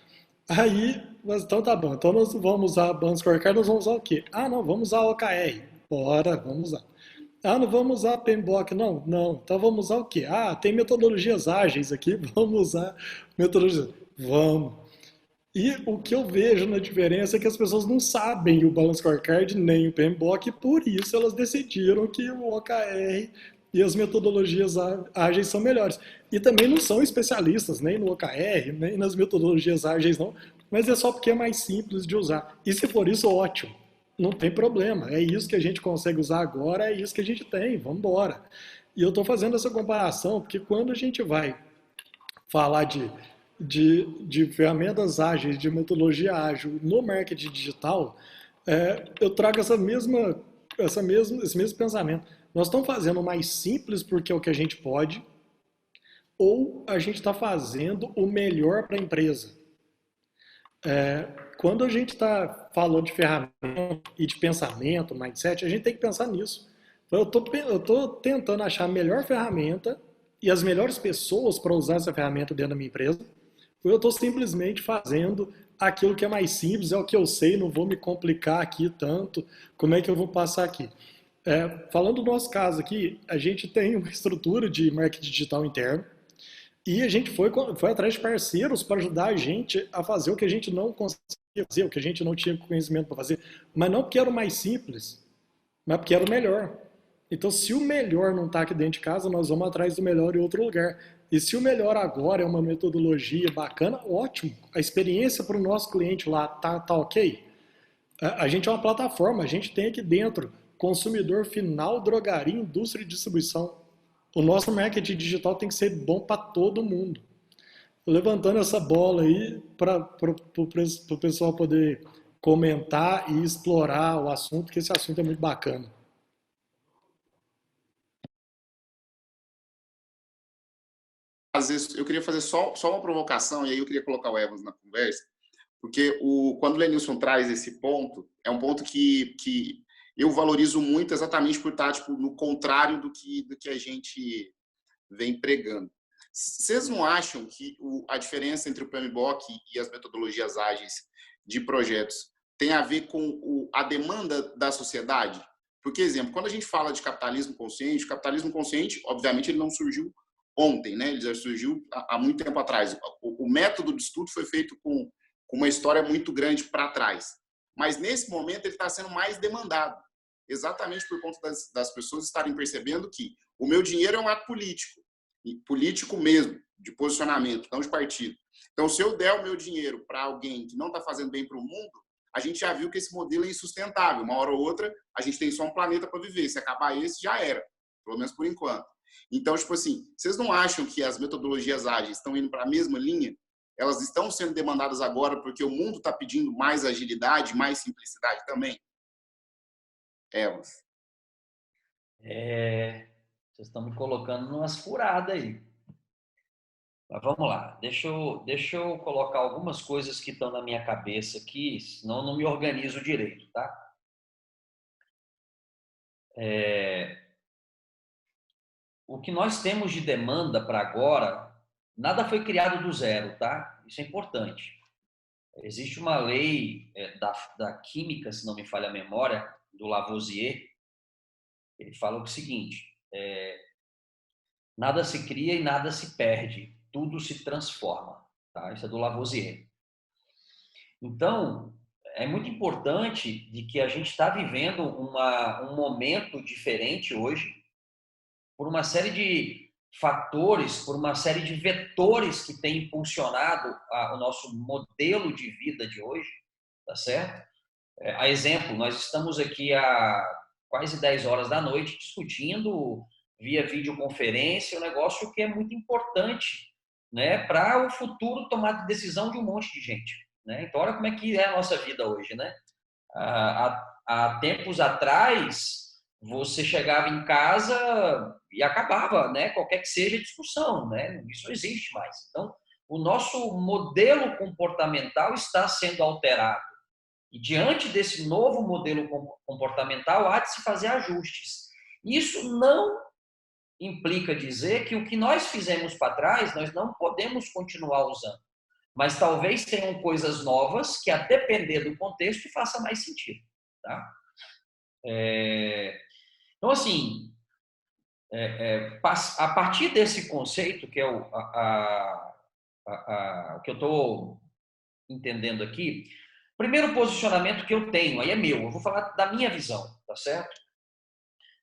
Aí, então tá bom, então nós vamos usar Balance Scorecard, nós vamos usar o quê? Não, vamos usar OKR. Bora, vamos usar. Não vamos usar PMBOK, não, então vamos usar o quê? Tem metodologias ágeis aqui, vamos usar metodologias. Vamos. E o que eu vejo na diferença é que as pessoas não sabem o Balance Scorecard nem o PMBOK, e por isso elas decidiram que o OKR e as metodologias ágeis são melhores. E também não são especialistas nem no OKR, nem nas metodologias ágeis não, mas é só porque é mais simples de usar. E se for isso, ótimo, não tem problema. É isso que a gente consegue usar agora, é isso que a gente tem, vamos embora. E eu estou fazendo essa comparação porque quando a gente vai falar de ferramentas ágeis, de metodologia ágil no marketing digital, eu trago esse mesmo pensamento. Nós estamos fazendo mais simples porque é o que a gente pode, ou a gente está fazendo o melhor para a empresa. Quando a gente está falando de ferramenta e de pensamento, mindset, a gente tem que pensar nisso. Então, eu estou tentando achar a melhor ferramenta e as melhores pessoas para usar essa ferramenta dentro da minha empresa, ou eu estou simplesmente fazendo aquilo que é mais simples, é o que eu sei, não vou me complicar aqui tanto, como é que eu vou passar aqui? Falando do nosso caso aqui, a gente tem uma estrutura de marketing digital interno e a gente foi atrás de parceiros para ajudar a gente a fazer o que a gente não conseguia fazer, o que a gente não tinha conhecimento para fazer, mas não porque era o mais simples, mas porque era o melhor. Então, se o melhor não está aqui dentro de casa, nós vamos atrás do melhor em outro lugar. E se o melhor agora é uma metodologia bacana, ótimo. A experiência para o nosso cliente lá tá ok. A gente é uma plataforma, a gente tem aqui dentro consumidor final, drogaria, indústria e distribuição. O nosso marketing digital tem que ser bom para todo mundo. Levantando essa bola aí para o pessoal poder comentar e explorar o assunto, porque esse assunto é muito bacana. Eu queria fazer só uma provocação, e aí eu queria colocar o Evans na conversa, porque quando o Lenilson traz esse ponto, é um ponto que eu valorizo muito exatamente por estar no contrário do que a gente vem pregando. Vocês não acham que a diferença entre o PMBOK e as metodologias ágeis de projetos tem a ver com a demanda da sociedade? Porque, exemplo, quando a gente fala de capitalismo consciente, o capitalismo consciente, obviamente, ele não surgiu ontem, né? Ele já surgiu há muito tempo atrás. O método de estudo foi feito com uma história muito grande para trás. Mas, nesse momento, ele está sendo mais demandado, exatamente por conta das pessoas estarem percebendo que o meu dinheiro é um ato político, e político mesmo, de posicionamento, não de partido. Então, se eu der o meu dinheiro para alguém que não está fazendo bem para o mundo, a gente já viu que esse modelo é insustentável. Uma hora ou outra, a gente tem só um planeta para viver. Se acabar esse, já era, pelo menos por enquanto. Então, tipo assim, vocês não acham que as metodologias ágeis estão indo para a mesma linha? Elas estão sendo demandadas agora porque o mundo está pedindo mais agilidade, mais simplicidade também? Elas. Vocês estão me colocando numas furadas aí. Mas vamos lá. Deixa eu colocar algumas coisas que estão na minha cabeça aqui, senão eu não me organizo direito, tá? O que nós temos de demanda para agora, nada foi criado do zero, tá? Isso é importante. Existe uma lei da química, se não me falha a memória, do Lavoisier. Ele fala o seguinte: nada se cria e nada se perde, tudo se transforma. Tá? Isso é do Lavoisier. Então, é muito importante de que a gente está vivendo um momento diferente hoje, por uma série de fatores, por uma série de vetores que têm impulsionado o nosso modelo de vida de hoje, tá certo? A exemplo, nós estamos aqui há quase 10 horas da noite discutindo via videoconferência, um negócio que é muito importante, né, para o futuro tomar decisão de um monte de gente, né? Então, olha como é que é a nossa vida hoje, né? Há tempos atrás, você chegava em casa e acabava, né? Qualquer que seja a discussão, né? Isso não existe mais. Então, o nosso modelo comportamental está sendo alterado. E diante desse novo modelo comportamental, há de se fazer ajustes. Isso não implica dizer que o que nós fizemos para trás, nós não podemos continuar usando. Mas talvez tenham coisas novas que, a depender do contexto, faça mais sentido. Tá? Então, assim, a partir desse conceito, que é o que eu estou entendendo aqui, o primeiro posicionamento que eu tenho, aí é meu, eu vou falar da minha visão, tá certo?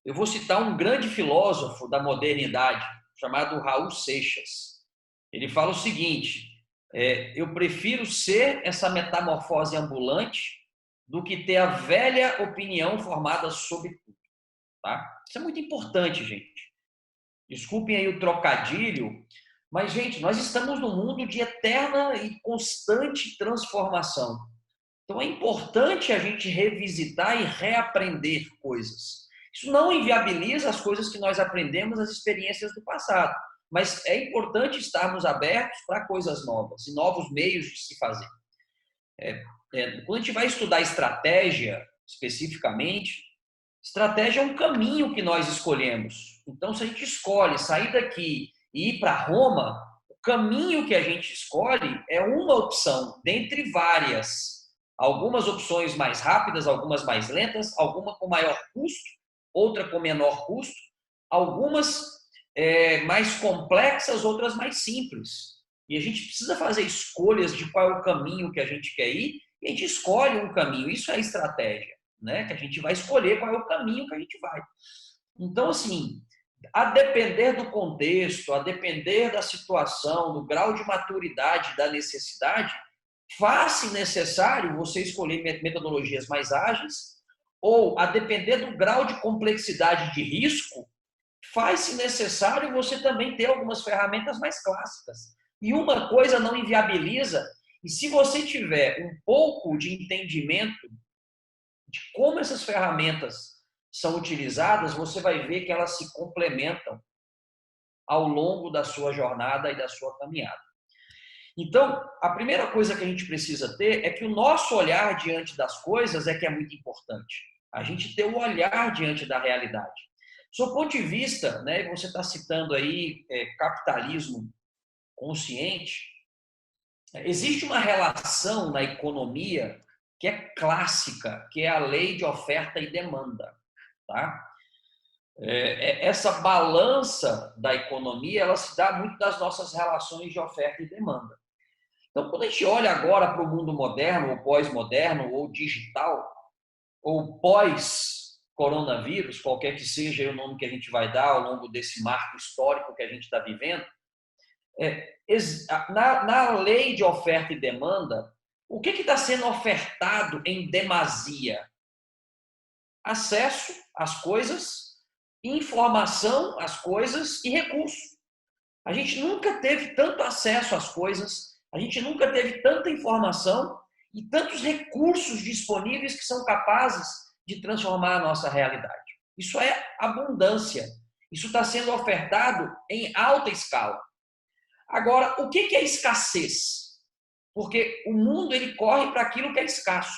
Eu vou citar um grande filósofo da modernidade, chamado Raul Seixas. Ele fala o seguinte: eu prefiro ser essa metamorfose ambulante do que ter a velha opinião formada sobre tudo. Tá? Isso é muito importante, gente. Desculpem aí o trocadilho, mas, gente, nós estamos num mundo de eterna e constante transformação. Então, é importante a gente revisitar e reaprender coisas. Isso não inviabiliza as coisas que nós aprendemos nas experiências do passado, mas é importante estarmos abertos para coisas novas e novos meios de se fazer. Quando a gente vai estudar estratégia, especificamente, estratégia é um caminho que nós escolhemos. Então, se a gente escolhe sair daqui e ir para Roma, o caminho que a gente escolhe é uma opção, dentre várias. Algumas opções mais rápidas, algumas mais lentas, alguma com maior custo, outra com menor custo, algumas mais complexas, outras mais simples. E a gente precisa fazer escolhas de qual é o caminho que a gente quer ir, e a gente escolhe um caminho. Isso é estratégia, né? Que a gente vai escolher qual é o caminho que a gente vai. Então, assim, a depender do contexto, a depender da situação, do grau de maturidade, da necessidade, faz-se necessário você escolher metodologias mais ágeis, ou, a depender do grau de complexidade de risco, faz-se necessário você também ter algumas ferramentas mais clássicas. E uma coisa não inviabiliza, e se você tiver um pouco de entendimento de como essas ferramentas são utilizadas, você vai ver que elas se complementam ao longo da sua jornada e da sua caminhada. Então, a primeira coisa que a gente precisa ter é que o nosso olhar diante das coisas é que é muito importante. A gente ter o olhar diante da realidade. Do seu ponto de vista, né, você está citando aí capitalismo consciente, existe uma relação na economia que é clássica, que é a lei de oferta e demanda, tá? Essa balança da economia, ela se dá muito das nossas relações de oferta e demanda. Então, quando a gente olha agora para o mundo moderno, ou pós-moderno, ou digital, ou pós-coronavírus, qualquer que seja o nome que a gente vai dar ao longo desse marco histórico que a gente está vivendo, na lei de oferta e demanda, o que está sendo ofertado em demasia? Acesso às coisas, informação às coisas e recurso. A gente nunca teve tanto acesso às coisas, a gente nunca teve tanta informação e tantos recursos disponíveis que são capazes de transformar a nossa realidade. Isso é abundância. Isso está sendo ofertado em alta escala. Agora, o que é escassez? Porque o mundo ele corre para aquilo que é escasso.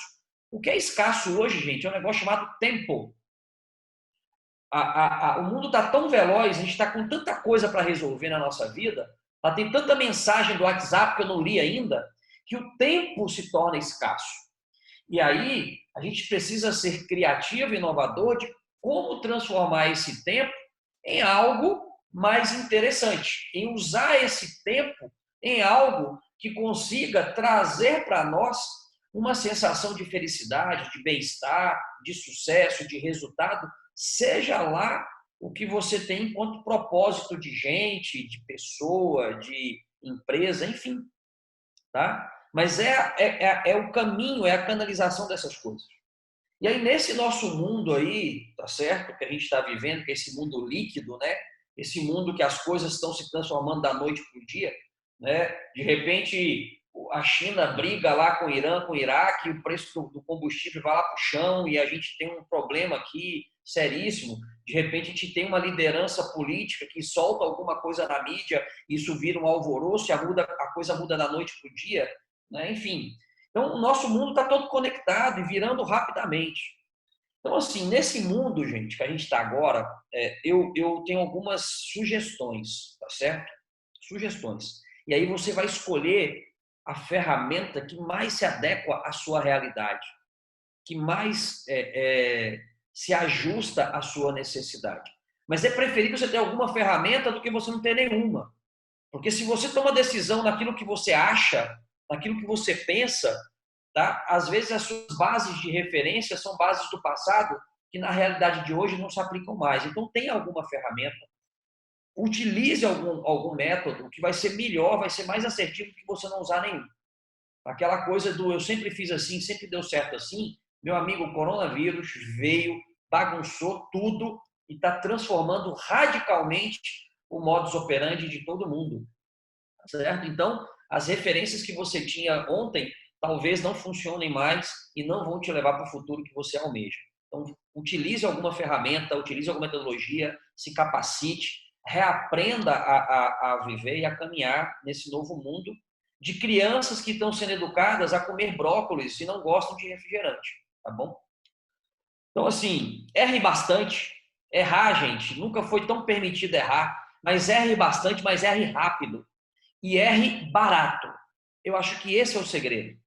O que é escasso hoje, gente, é um negócio chamado tempo. O mundo está tão veloz, a gente está com tanta coisa para resolver na nossa vida, tem tanta mensagem do WhatsApp que eu não li ainda, que o tempo se torna escasso. E aí, a gente precisa ser criativo e inovador de como transformar esse tempo em algo mais interessante, em usar esse tempo em algo que consiga trazer para nós uma sensação de felicidade, de bem-estar, de sucesso, de resultado, seja lá o que você tem enquanto propósito de gente, de pessoa, de empresa, enfim, tá? Mas é o caminho, é a canalização dessas coisas. E aí, nesse nosso mundo aí, tá certo? Que a gente está vivendo, que é esse mundo líquido, né? Esse mundo que as coisas estão se transformando da noite para o dia, né? De repente, a China briga lá com o Irã, com o Iraque, o preço do combustível vai lá para o chão e a gente tem um problema aqui seríssimo. De repente, a gente tem uma liderança política que solta alguma coisa na mídia, isso vira um alvoroço e a coisa muda da noite para o dia, né? Enfim. Então, o nosso mundo está todo conectado e virando rapidamente. Então, assim, nesse mundo, gente, que a gente está agora, eu tenho algumas sugestões, tá certo? Sugestões. E aí você vai escolher a ferramenta que mais se adequa à sua realidade, que mais se ajusta à sua necessidade. Mas é preferível você ter alguma ferramenta do que você não ter nenhuma. Porque se você toma decisão naquilo que você acha, naquilo que você pensa, tá? Às vezes as suas bases de referência são bases do passado que na realidade de hoje não se aplicam mais. Então tem alguma ferramenta, utilize algum método que vai ser melhor, vai ser mais assertivo que você não usar nenhum. Aquela coisa do eu sempre fiz assim, sempre deu certo assim, meu amigo, o coronavírus veio, bagunçou tudo e está transformando radicalmente o modus operandi de todo mundo. Certo? Então, as referências que você tinha ontem talvez não funcionem mais e não vão te levar para o futuro que você almeja. Então, utilize alguma ferramenta, utilize alguma metodologia, se capacite, reaprenda a viver e a caminhar nesse novo mundo de crianças que estão sendo educadas a comer brócolis e não gostam de refrigerante, tá bom? Então, assim, erre bastante. Errar, gente, nunca foi tão permitido errar, mas erre bastante, mas erre rápido. E erre barato. Eu acho que esse é o segredo.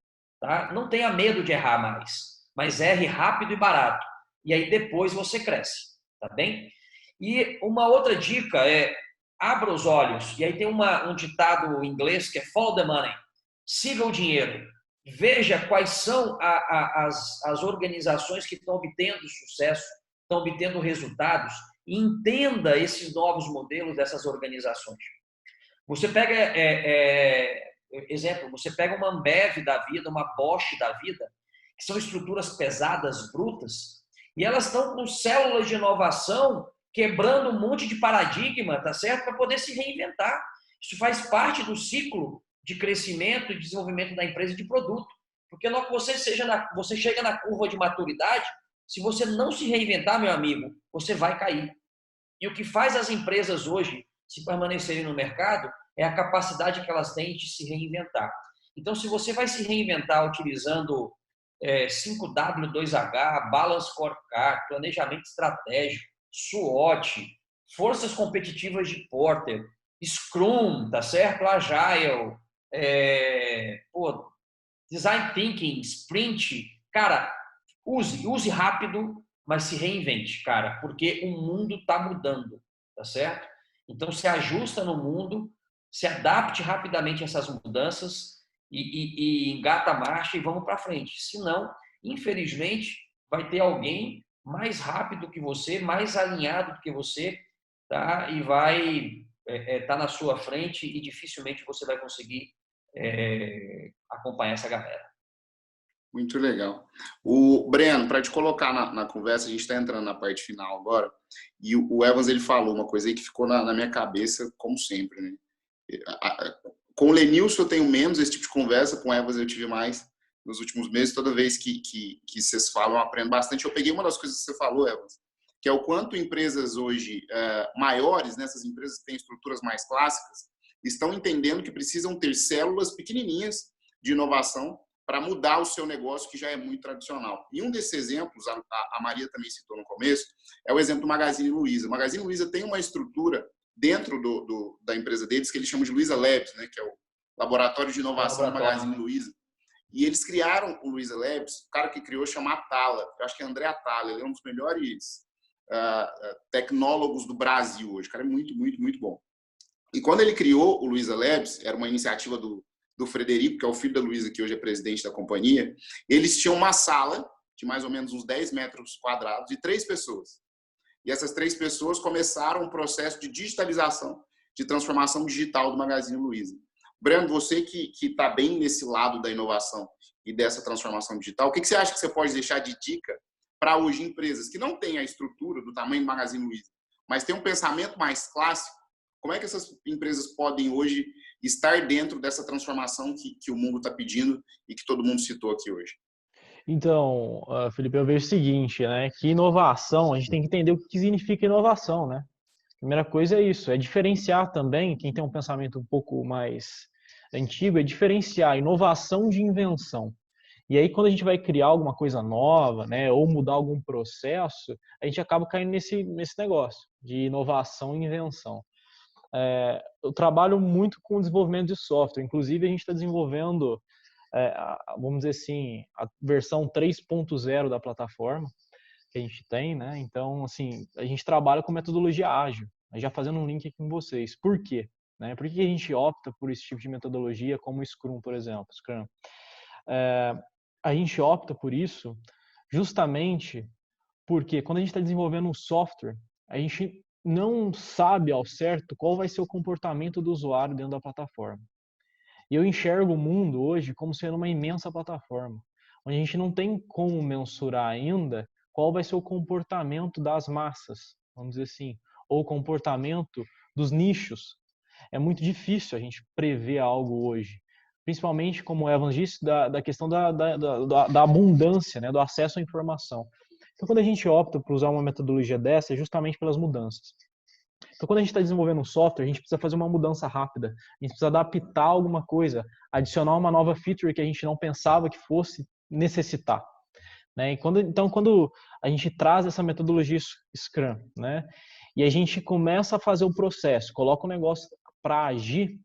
Tá? Não tenha medo de errar mais, mas erre rápido e barato. E aí depois você cresce, tá bem? E uma outra dica é abra os olhos. E aí tem um ditado em inglês que é follow the money. Siga o dinheiro. Veja quais são as organizações que estão obtendo sucesso, estão obtendo resultados e entenda esses novos modelos dessas organizações. Você pega, exemplo, você pega uma Ambev da vida, uma Bosch da vida, que são estruturas pesadas, brutas, e elas estão com células de inovação quebrando um monte de paradigma, tá certo? Para poder se reinventar. Isso faz parte do ciclo de crescimento e desenvolvimento da empresa de produto. Porque na hora que você chega na curva de maturidade, se você não se reinventar, meu amigo, você vai cair. E o que faz as empresas hoje se permanecerem no mercado é a capacidade que elas têm de se reinventar. Então, se você vai se reinventar utilizando 5W2H, Balance Scorecard, planejamento estratégico, SWOT, forças competitivas de Porter, Scrum, tá certo? Agile, Design Thinking, Sprint. Cara, use rápido, mas se reinvente, cara, porque o mundo está mudando, tá certo? Então, se ajusta no mundo, se adapte rapidamente a essas mudanças e engata a marcha e vamos para frente. Senão, infelizmente, vai ter alguém mais rápido que você, mais alinhado do que você, tá? E vai estar na sua frente e dificilmente você vai conseguir acompanhar essa galera. Muito legal. O Breno, para te colocar na conversa, a gente está entrando na parte final agora, e o Evans ele falou uma coisa aí que ficou na minha cabeça, como sempre, né? Com o Lenilson eu tenho menos esse tipo de conversa, com o Evans eu tive mais nos últimos meses. Toda vez que vocês falam, eu aprendo bastante. Eu peguei uma das coisas que você falou, Evans, que é o quanto empresas hoje maiores, né, essas empresas que têm estruturas mais clássicas, estão entendendo que precisam ter células pequenininhas de inovação para mudar o seu negócio, que já é muito tradicional. E um desses exemplos, a Maria também citou no começo, é o exemplo do Magazine Luiza. O Magazine Luiza tem uma estrutura dentro da empresa deles que eles chamam de Luiza Labs, né, que é o laboratório de inovação do Magazine Luiza. E eles criaram o Luiza Labs, o cara que criou chama Atala, eu acho que é André Atala, ele é um dos melhores tecnólogos do Brasil hoje, o cara é muito, muito, muito bom. E quando ele criou o Luiza Labs, era uma iniciativa do Frederico, que é o filho da Luiza, que hoje é presidente da companhia, eles tinham uma sala de mais ou menos uns 10 metros quadrados e 3 pessoas. E essas 3 pessoas começaram um processo de digitalização, de transformação digital do Magazine Luiza. Breno, você que está bem nesse lado da inovação e dessa transformação digital, o que você acha que você pode deixar de dica para hoje empresas que não têm a estrutura do tamanho do Magazine Luiza, mas têm um pensamento mais clássico? Como é que essas empresas podem hoje estar dentro dessa transformação que o mundo está pedindo e que todo mundo citou aqui hoje? Então, Felipe, eu vejo o seguinte, né? Que inovação, a gente tem que entender o que significa inovação, né? A primeira coisa é isso, é diferenciar também, quem tem um pensamento um pouco mais antigo, é diferenciar inovação de invenção. E aí, quando a gente vai criar alguma coisa nova, né, ou mudar algum processo, a gente acaba caindo nesse negócio de inovação e invenção. Eu trabalho muito com desenvolvimento de software, inclusive a gente está desenvolvendo, vamos dizer assim, a versão 3.0 da plataforma que a gente tem, né? Então, assim, a gente trabalha com metodologia ágil, já fazendo um link aqui com vocês. Por quê? Né? Por que a gente opta por esse tipo de metodologia como o Scrum, por exemplo? Scrum. A gente opta por isso justamente porque quando a gente está desenvolvendo um software, a gente não sabe ao certo qual vai ser o comportamento do usuário dentro da plataforma. E eu enxergo o mundo hoje como sendo uma imensa plataforma, onde a gente não tem como mensurar ainda qual vai ser o comportamento das massas, vamos dizer assim, ou o comportamento dos nichos. É muito difícil a gente prever algo hoje, principalmente, como o Evans disse, da questão da abundância, né, do acesso à informação. Então, quando a gente opta por usar uma metodologia dessa, é justamente pelas mudanças. Então, quando a gente está desenvolvendo um software, a gente precisa fazer uma mudança rápida. A gente precisa adaptar alguma coisa, adicionar uma nova feature que a gente não pensava que fosse necessitar. Né? Então, quando a gente traz essa metodologia Scrum, né, e a gente começa a fazer o processo, coloca o negócio para agir,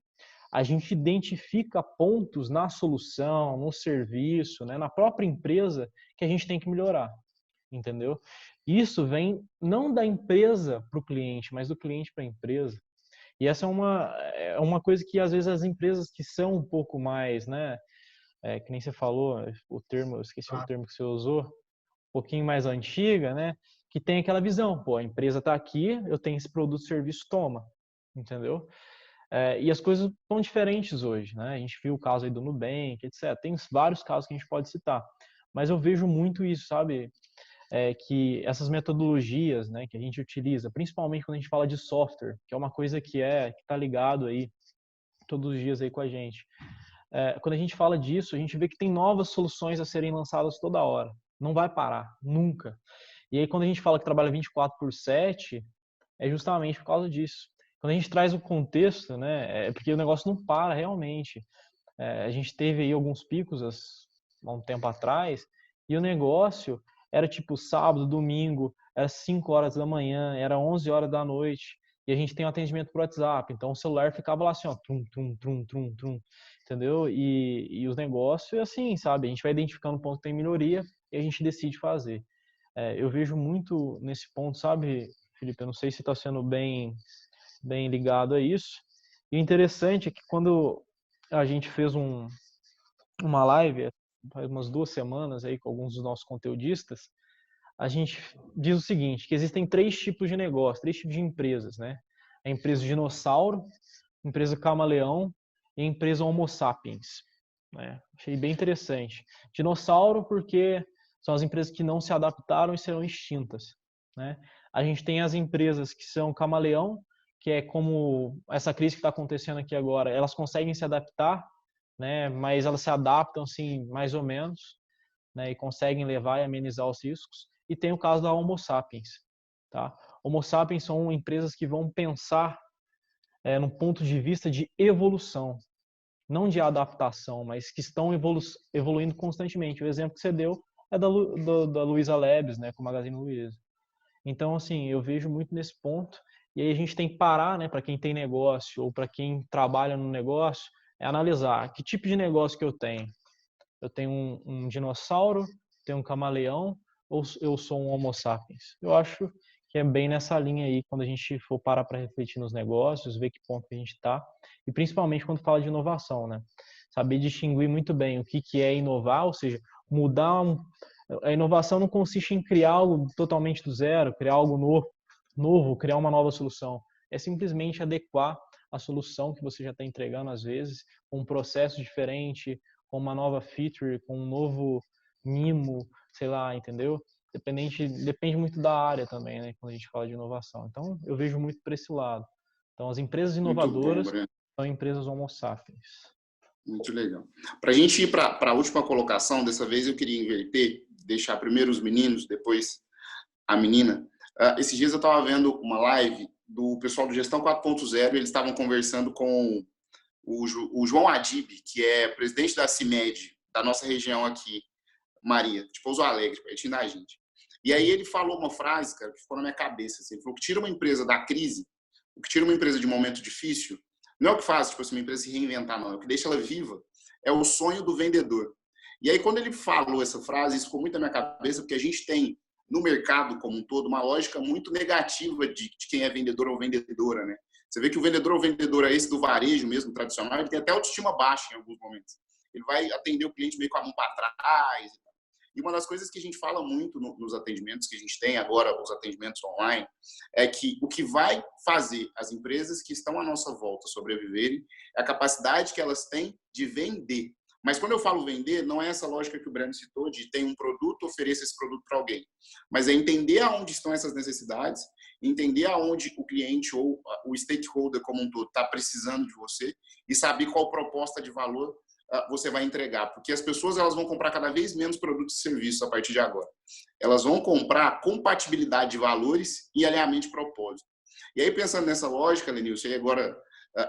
a gente identifica pontos na solução, no serviço, né, na própria empresa que a gente tem que melhorar. Entendeu? Isso vem não da empresa para o cliente, mas do cliente para a empresa. E essa é uma coisa que às vezes as empresas que são um pouco mais, né, que nem você falou, eu esqueci o termo que você usou, um pouquinho mais antiga, né, que tem aquela visão, pô, a empresa está aqui, eu tenho esse produto, serviço, toma, entendeu? E as coisas estão diferentes hoje, né? A gente viu o caso aí do Nubank, etc. Tem vários casos que a gente pode citar, mas eu vejo muito isso, sabe? Que essas metodologias, né, que a gente utiliza, principalmente quando a gente fala de software, que é uma coisa que está ligado aí todos os dias aí com a gente. Quando a gente fala disso, a gente vê que tem novas soluções a serem lançadas toda hora. Não vai parar, nunca. E aí quando a gente fala que trabalha 24/7, é justamente por causa disso. Quando a gente traz o contexto, né, é porque o negócio não para realmente. A gente teve aí alguns picos há um tempo atrás, e o negócio era tipo sábado, domingo, era 5 horas da manhã, era 11 horas da noite, e a gente tem um atendimento por WhatsApp. Então o celular ficava lá assim, ó, trum, trum, trum, trum, trum, entendeu? E os negócios, assim, sabe? A gente vai identificando o ponto que tem melhoria e a gente decide fazer. Eu vejo muito nesse ponto, sabe, Felipe? Eu não sei se está sendo bem ligado a isso. E o interessante é que quando a gente fez uma live, faz umas 2 semanas aí com alguns dos nossos conteudistas, a gente diz o seguinte, que existem 3 tipos de negócio, 3 tipos de empresas, né? A empresa dinossauro, a empresa camaleão e a empresa homo sapiens. Né? Achei bem interessante. Dinossauro porque são as empresas que não se adaptaram e serão extintas. Né? A gente tem as empresas que são camaleão, que é como essa crise que está acontecendo aqui agora, elas conseguem se adaptar, né? Mas elas se adaptam assim, mais ou menos, né? E conseguem levar e amenizar os riscos. E tem o caso da Homo sapiens. Tá? Homo sapiens são empresas que vão pensar no ponto de vista de evolução, não de adaptação, mas que estão evoluindo constantemente. O exemplo que você deu é da Luiza Labs, né, com o Magazine Luiza. Então, assim, eu vejo muito nesse ponto, e aí a gente tem que parar, né, para quem tem negócio ou para quem trabalha no negócio, analisar que tipo de negócio que eu tenho. Eu tenho um dinossauro, tenho um camaleão, ou eu sou um homo sapiens? Eu acho que é bem nessa linha aí, quando a gente for parar para refletir nos negócios, ver que ponto que a gente está, e principalmente quando fala de inovação, né? Saber distinguir muito bem o que é inovar, ou seja, mudar a inovação não consiste em criar algo totalmente do zero, criar algo novo, criar uma nova solução. É simplesmente adequar a solução que você já está entregando, às vezes, com um processo diferente, com uma nova feature, com um novo mimo, sei lá, entendeu? Depende muito da área também, né, quando a gente fala de inovação. Então, eu vejo muito por esse lado. Então, as empresas inovadoras são empresas homo sapiens. Muito legal. Para a gente ir para a última colocação, dessa vez eu queria inverter, deixar primeiro os meninos, depois a menina. Esses dias eu estava vendo uma live do pessoal do Gestão 4.0 e eles estavam conversando com o João Adib, que é presidente da CIMED, da nossa região aqui, Maria, de Pouso Alegre, pertinho da gente. E aí ele falou uma frase, cara, que ficou na minha cabeça. Assim, ele falou que tira uma empresa da crise, o que tira uma empresa de um momento difícil, não é o que faz, tipo assim, uma empresa se reinventar, não. É o que deixa ela viva. É o sonho do vendedor. E aí, quando ele falou essa frase, isso ficou muito na minha cabeça, porque a gente tem, no mercado como um todo, uma lógica muito negativa de quem é vendedor ou vendedora, né? Você vê que o vendedor ou vendedora, esse do varejo mesmo, tradicional, ele tem até autoestima baixa em alguns momentos. Ele vai atender o cliente meio com a mão para trás. E uma das coisas que a gente fala muito nos atendimentos que a gente tem agora, os atendimentos online, é que o que vai fazer as empresas que estão à nossa volta sobreviverem é a capacidade que elas têm de vender. Mas quando eu falo vender, não é essa lógica que o Breno citou de ter um produto, oferecer esse produto para alguém. Mas é entender aonde estão essas necessidades, entender aonde o cliente ou o stakeholder como um todo está precisando de você e saber qual proposta de valor você vai entregar, porque as pessoas elas vão comprar cada vez menos produtos e serviços a partir de agora. Elas vão comprar compatibilidade de valores e alinhamento de propósito. E aí, pensando nessa lógica, Lenilson, e agora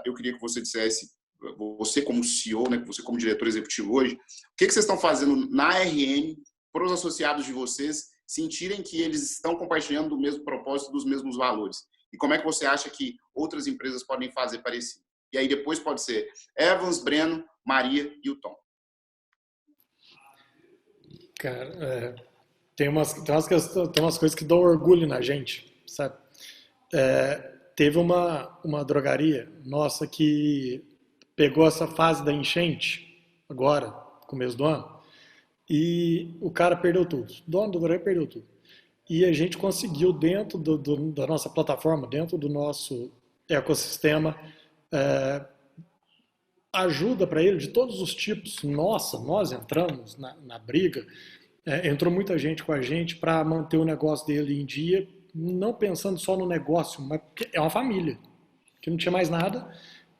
eu queria que você dissesse, você como CEO, né, você como diretor executivo hoje, o que vocês estão fazendo na RN para os associados de vocês sentirem que eles estão compartilhando do mesmo propósito, dos mesmos valores? E como é que você acha que outras empresas podem fazer parecido? E aí depois pode ser Evans, Breno, Maria e o Tom. Cara, tem umas coisas que dão orgulho na gente, sabe? Teve uma drogaria nossa que pegou essa fase da enchente, agora, começo do ano, e o cara perdeu tudo. O dono da drogaria perdeu tudo. E a gente conseguiu, dentro da nossa plataforma, dentro do nosso ecossistema, ajuda para ele de todos os tipos. Nossa, nós entramos na briga, entrou muita gente com a gente para manter o negócio dele em dia, não pensando só no negócio, mas porque é uma família, que não tinha mais nada,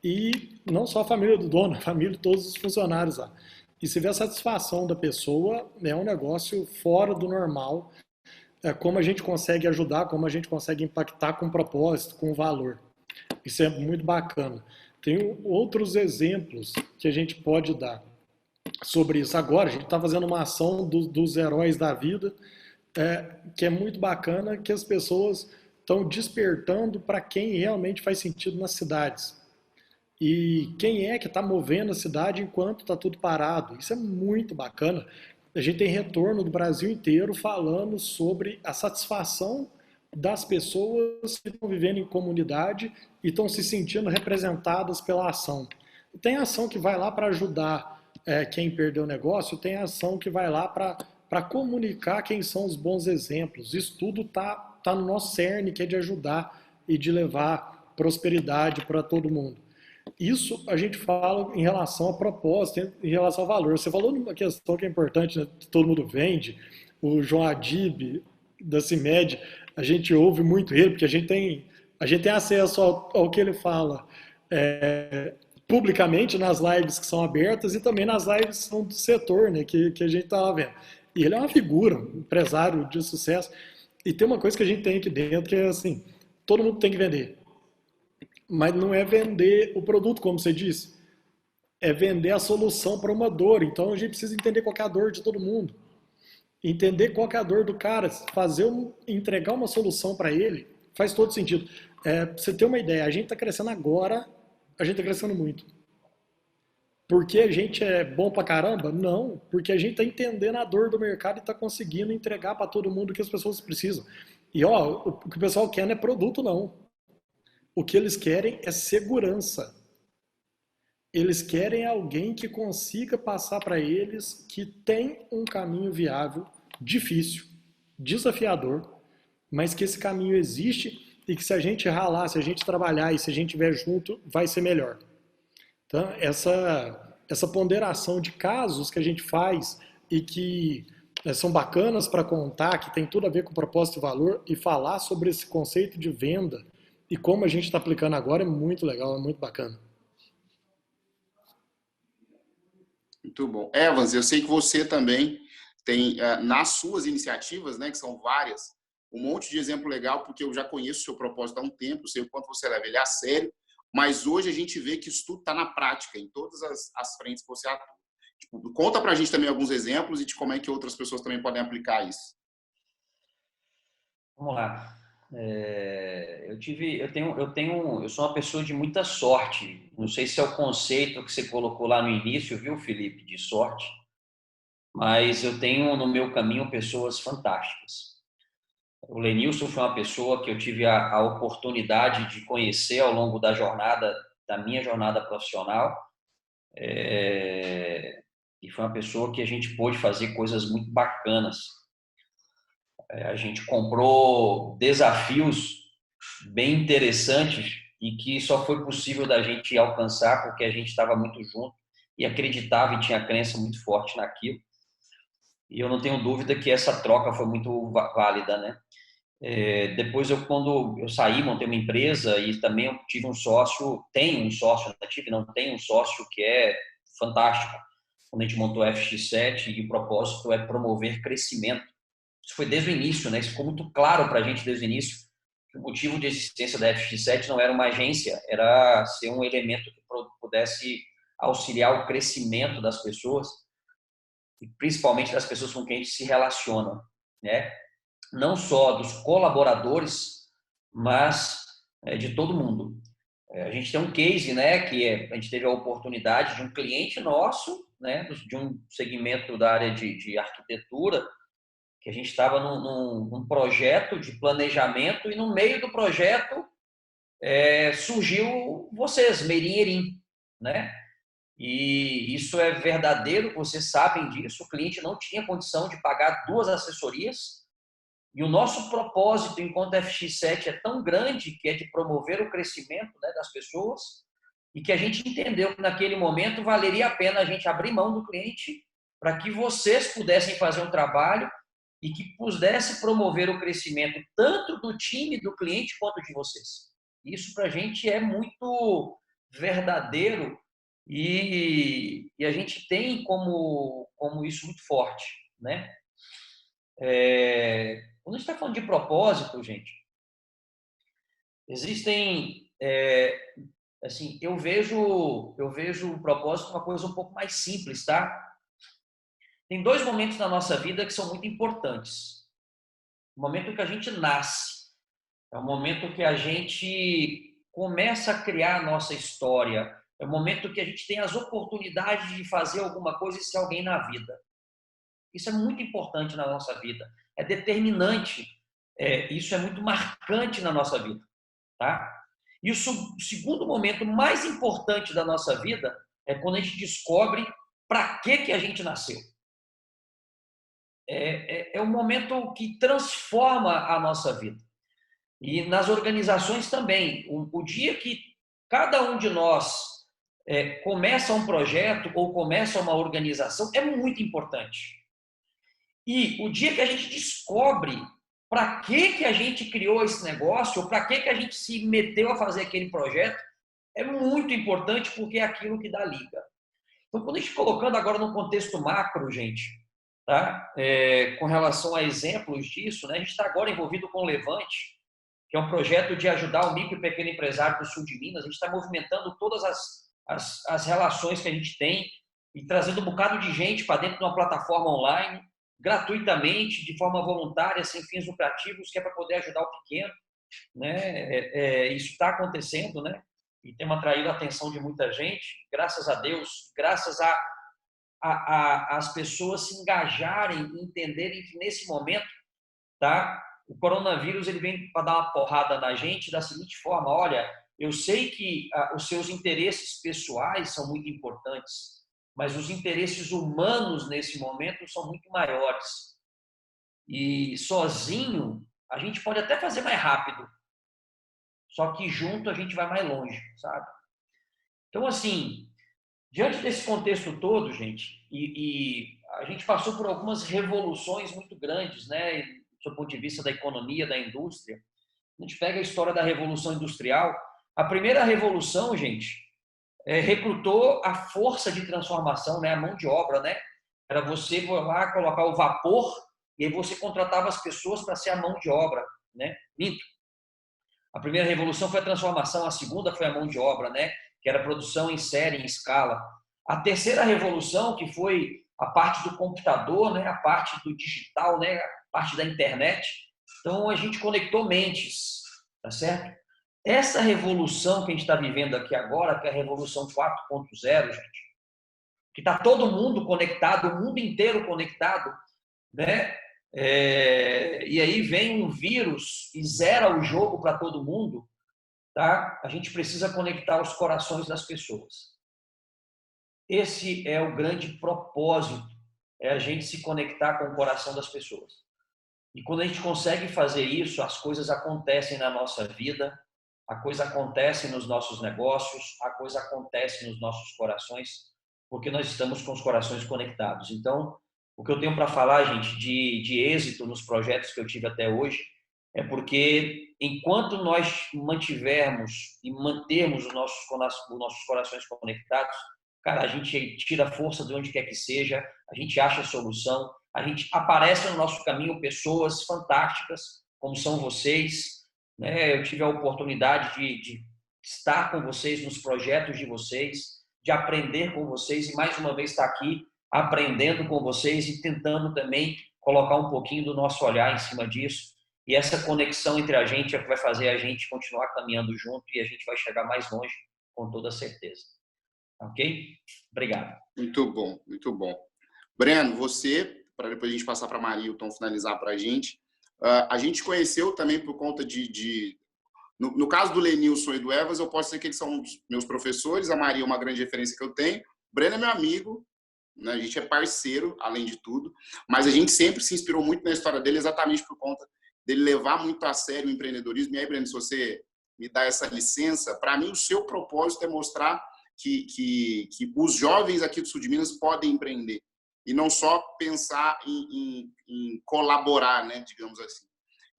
e não só a família do dono, a família de todos os funcionários lá. E se vê a satisfação da pessoa, é um negócio fora do normal, como a gente consegue ajudar, como a gente consegue impactar com propósito, com valor. Isso é muito bacana. Tem outros exemplos que a gente pode dar sobre isso. Agora, a gente está fazendo uma ação dos heróis da vida, que é muito bacana, que as pessoas estão despertando para quem realmente faz sentido nas cidades. E quem é que está movendo a cidade enquanto está tudo parado. Isso é muito bacana. A gente tem retorno do Brasil inteiro falando sobre a satisfação das pessoas que estão vivendo em comunidade e estão se sentindo representadas pela ação. Tem ação que vai lá para ajudar quem perdeu o negócio, tem ação que vai lá para comunicar quem são os bons exemplos. Isso tudo tá no nosso cerne, que é de ajudar e de levar prosperidade para todo mundo. Isso a gente fala em relação a propósito, em relação ao valor. Você falou numa questão que é importante, né, que todo mundo vende, o João Adib, da CIMED, a gente ouve muito ele, porque a gente tem acesso ao que ele fala publicamente nas lives que são abertas e também nas lives que são do setor, né, que a gente está lá vendo. E ele é uma figura, um empresário de sucesso. E tem uma coisa que a gente tem aqui dentro que é assim, todo mundo tem que vender. Mas não é vender o produto, como você disse. É vender a solução para uma dor. Então a gente precisa entender qual é a dor de todo mundo. Entender qual é a dor do cara. Entregar uma solução para ele faz todo sentido. Pra você ter uma ideia, a gente está crescendo agora, a gente está crescendo muito. Porque a gente é bom pra caramba? Não. Porque a gente está entendendo a dor do mercado e está conseguindo entregar para todo mundo o que as pessoas precisam. E o que o pessoal quer não é produto, não. O que eles querem é segurança. Eles querem alguém que consiga passar para eles que tem um caminho viável, difícil, desafiador, mas que esse caminho existe e que se a gente ralar, se a gente trabalhar e se a gente estiver junto, vai ser melhor. Então, essa ponderação de casos que a gente faz e que são bacanas para contar, que tem tudo a ver com propósito e valor, e falar sobre esse conceito de venda e como a gente está aplicando agora é muito legal, é muito bacana. Muito bom. Evans, eu sei que você também tem, nas suas iniciativas, né, que são várias, um monte de exemplo legal, porque eu já conheço o seu propósito há um tempo, sei o quanto você leva ele a sério, mas hoje a gente vê que isso tudo está na prática, em todas as frentes que você atua. Tipo, conta para a gente também alguns exemplos e de como é que outras pessoas também podem aplicar isso. Vamos lá. Eu sou uma pessoa de muita sorte. Não sei se é o conceito que você colocou lá no início, viu, Felipe, de sorte, mas eu tenho no meu caminho pessoas fantásticas. O Lenilson foi uma pessoa que eu tive a oportunidade de conhecer ao longo da minha jornada profissional, e foi uma pessoa que a gente pôde fazer coisas muito bacanas. A gente comprou desafios bem interessantes e que só foi possível da gente alcançar porque a gente estava muito junto e acreditava e tinha crença muito forte naquilo. E eu não tenho dúvida que essa troca foi muito válida, né? Depois, quando eu saí, montei uma empresa e também eu tive um sócio, não tenho um sócio que é fantástico. Quando a gente montou a FX7 e o propósito é promover crescimento. Isso foi desde o início, né? Isso ficou muito claro para a gente desde o início. O motivo de existência da FX7 não era uma agência, era ser um elemento que pudesse auxiliar o crescimento das pessoas, e principalmente das pessoas com quem a gente se relaciona, né? Não só dos colaboradores, mas de todo mundo. A gente tem um case, né, a gente teve a oportunidade de um cliente nosso, né, de um segmento da área de arquitetura, que a gente estava num projeto de planejamento e no meio do projeto surgiu vocês, Meirinherim, né? E isso é verdadeiro, vocês sabem disso, o cliente não tinha condição de pagar 2 assessorias e o nosso propósito enquanto FX7 é tão grande que é de promover o crescimento, né, das pessoas e que a gente entendeu que naquele momento valeria a pena a gente abrir mão do cliente para que vocês pudessem fazer um trabalho e que pudesse promover o crescimento tanto do time, do cliente, quanto de vocês. Isso para a gente é muito verdadeiro e a gente tem como isso muito forte, né? Quando a gente está falando de propósito, gente, existem... assim, eu vejo o propósito uma coisa um pouco mais simples, tá? Tem 2 momentos na nossa vida que são muito importantes. O momento que a gente nasce. É o momento que a gente começa a criar a nossa história. É o momento que a gente tem as oportunidades de fazer alguma coisa e ser alguém na vida. Isso é muito importante na nossa vida. É determinante. Isso é muito marcante na nossa vida. Tá? E o segundo momento mais importante da nossa vida é quando a gente descobre para que a gente nasceu. É um momento que transforma a nossa vida. E nas organizações também. O dia que cada um de nós começa um projeto ou começa uma organização é muito importante. E o dia que a gente descobre para que a gente criou esse negócio ou para que a gente se meteu a fazer aquele projeto é muito importante, porque é aquilo que dá liga. Então, quando a gente colocando agora no contexto macro, gente, tá? Com relação a exemplos disso, né? A gente está agora envolvido com o Levante, que é um projeto de ajudar o micro e pequeno empresário do sul de Minas. A gente está movimentando todas as relações que a gente tem e trazendo um bocado de gente para dentro de uma plataforma online, gratuitamente, de forma voluntária, sem fins lucrativos, que é para poder ajudar o pequeno. Né? Isso está acontecendo, né? E tem atraído a atenção de muita gente, graças a Deus, graças as pessoas se engajarem e entenderem que nesse momento, tá? O coronavírus ele vem para dar uma porrada na gente da seguinte forma: olha, eu sei que os seus interesses pessoais são muito importantes, mas os interesses humanos nesse momento são muito maiores. E sozinho a gente pode até fazer mais rápido, só que junto a gente vai mais longe, sabe? Então, assim, diante desse contexto todo, gente, e a gente passou por algumas revoluções muito grandes, né? Do ponto de vista da economia, da indústria. A gente pega a história da Revolução Industrial. A primeira revolução, gente, recrutou a força de transformação, né? A mão de obra, né? Era você lá colocar o vapor e aí você contratava as pessoas para ser a mão de obra, né? Minto. A primeira revolução foi a transformação, a segunda foi a mão de obra, né? Que era a produção em série, em escala. A terceira revolução, que foi a parte do computador, né? A parte do digital, né? A parte da internet. Então, a gente conectou mentes, tá certo? Essa revolução que a gente está vivendo aqui agora, que é a Revolução 4.0, gente, que está todo mundo conectado, o mundo inteiro conectado, né? E aí vem um vírus e zera o jogo para todo mundo, tá? A gente precisa conectar os corações das pessoas. Esse é o grande propósito, é a gente se conectar com o coração das pessoas. E quando a gente consegue fazer isso, as coisas acontecem na nossa vida, a coisa acontece nos nossos negócios, a coisa acontece nos nossos corações, porque nós estamos com os corações conectados. Então, o que eu tenho para falar, gente, de êxito nos projetos que eu tive até hoje, é porque enquanto nós mantivermos e mantermos os nossos corações conectados, cara, a gente tira força de onde quer que seja, a gente acha solução, a gente aparece no nosso caminho pessoas fantásticas, como são vocês, né? Eu tive a oportunidade de estar com vocês nos projetos de vocês, de aprender com vocês e mais uma vez estar aqui aprendendo com vocês e tentando também colocar um pouquinho do nosso olhar em cima disso. E essa conexão entre a gente é que vai fazer a gente continuar caminhando junto e a gente vai chegar mais longe, com toda certeza. Ok? Obrigado. Muito bom, muito bom. Breno, você, para depois a gente passar para a Maria e o Tom finalizar para a gente conheceu também por conta no caso do Lenilson e do Evas, eu posso dizer que eles são meus professores, a Maria é uma grande referência que eu tenho, o Breno é meu amigo, né? A gente é parceiro, além de tudo, mas a gente sempre se inspirou muito na história dele exatamente por conta dele levar muito a sério o empreendedorismo. E aí, Breno, se você me dá essa licença, para mim o seu propósito é mostrar que os jovens aqui do sul de Minas podem empreender e não só pensar em colaborar, né, digamos assim.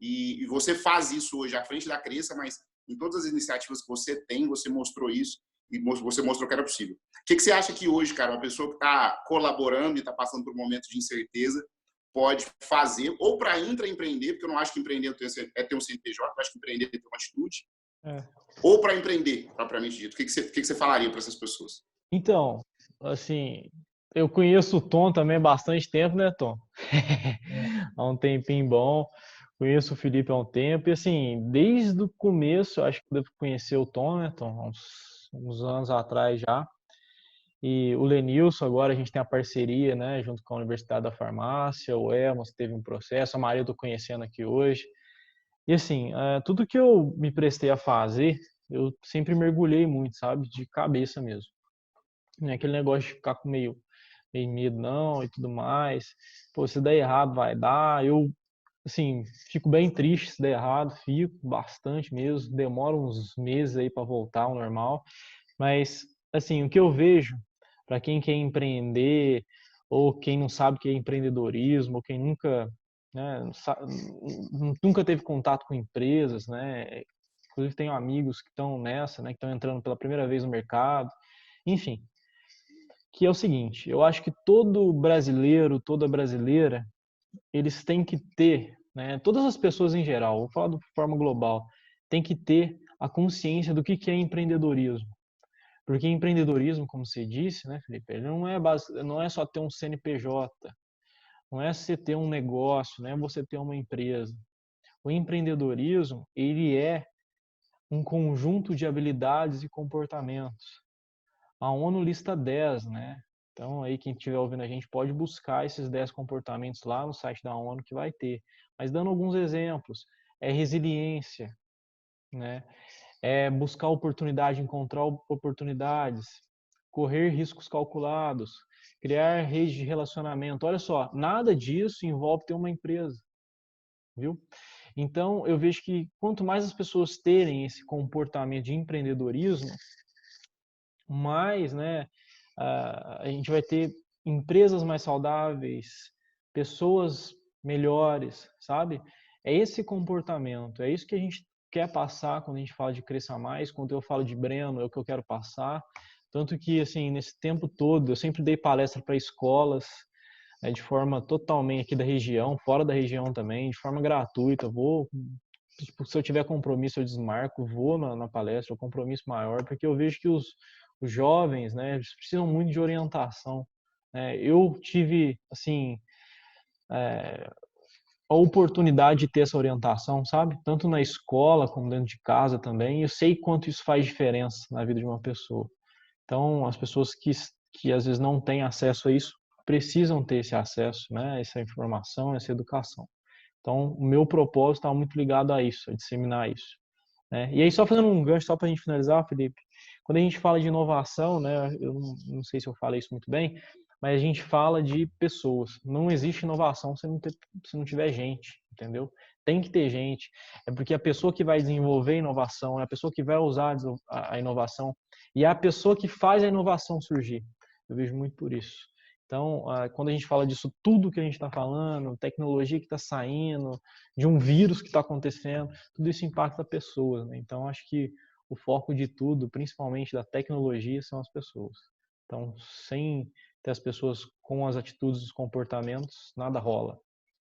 E você faz isso hoje à frente da Cresça, mas em todas as iniciativas que você tem, você mostrou isso e você mostrou que era possível. O que você acha que hoje, cara, uma pessoa que está colaborando e está passando por um momento de incerteza pode fazer, ou para intraempreender, porque eu não acho que empreender é ter um CNPJ, eu acho que empreender é ter uma atitude, ou para empreender, propriamente dito. O que você falaria para essas pessoas? Então, assim, eu conheço o Tom também há bastante tempo, né, Tom? Há um tempinho bom. Conheço o Felipe há um tempo e, assim, desde o começo, eu acho que devo conhecer o Tom, né, Tom, há uns anos atrás já. E o Lenilson, agora a gente tem a parceria, né, junto com a Universidade da Farmácia, o Elmas teve um processo, a Maria eu tô conhecendo aqui hoje. E, assim, tudo que eu me prestei a fazer, eu sempre mergulhei muito, sabe, de cabeça mesmo. Não é aquele negócio de ficar com meio medo, não, e tudo mais. Pô, se der errado, vai dar. Eu, assim, fico bem triste se der errado, fico bastante mesmo. Demora uns meses aí para voltar ao normal. Mas, assim, o que eu vejo para quem quer empreender ou quem não sabe o que é empreendedorismo, ou quem nunca, né, nunca teve contato com empresas, né? Inclusive tenho amigos que estão nessa, né, que estão entrando pela primeira vez no mercado. Enfim, que é o seguinte, eu acho que todo brasileiro, toda brasileira, eles têm que ter, né, todas as pessoas em geral, vou falar de forma global, tem que ter a consciência do que é empreendedorismo. Porque empreendedorismo, como você disse, né, Felipe, ele não é só ter um CNPJ, não é você ter um negócio, não é você ter uma empresa. O empreendedorismo, ele é um conjunto de habilidades e comportamentos. A ONU lista 10, né? Então, aí quem estiver ouvindo a gente pode buscar esses 10 comportamentos lá no site da ONU que vai ter. Mas dando alguns exemplos, é resiliência, né? É buscar oportunidade, encontrar oportunidades, correr riscos calculados, criar redes de relacionamento. Olha só, nada disso envolve ter uma empresa, viu? Então, eu vejo que quanto mais as pessoas terem esse comportamento de empreendedorismo, mais, né, a gente vai ter empresas mais saudáveis, pessoas melhores, sabe? É esse comportamento, é isso que a gente quer passar quando a gente fala de Cresça Mais, quando eu falo de Breno, é o que eu quero passar. Tanto que, assim, nesse tempo todo, eu sempre dei palestra para escolas, né, de forma totalmente aqui da região, fora da região também, de forma gratuita. Vou, tipo, se eu tiver compromisso, eu desmarco, vou na palestra, o compromisso maior, porque eu vejo que os jovens, né, eles precisam muito de orientação. Né? Eu tive, assim, a oportunidade de ter essa orientação, sabe? Tanto na escola como dentro de casa também. E eu sei quanto isso faz diferença na vida de uma pessoa. Então, as pessoas que às vezes não têm acesso a isso precisam ter esse acesso, né? Essa informação, essa educação. Então, o meu propósito está muito ligado a isso, a disseminar isso. Né? E aí, só fazendo um gancho, só para a gente finalizar, Felipe, quando a gente fala de inovação, né, eu não sei se eu falei isso muito bem, mas a gente fala de pessoas. Não existe inovação se não tiver gente, entendeu? Tem que ter gente. É porque a pessoa que vai desenvolver a inovação, é a pessoa que vai usar a inovação e é a pessoa que faz a inovação surgir. Eu vejo muito por isso. Então, quando a gente fala disso, tudo que a gente está falando, tecnologia que está saindo, de um vírus que está acontecendo, tudo isso impacta pessoas. Né? Então, acho que o foco de tudo, principalmente da tecnologia, são as pessoas. Então, sem ter as pessoas com as atitudes, os comportamentos, nada rola.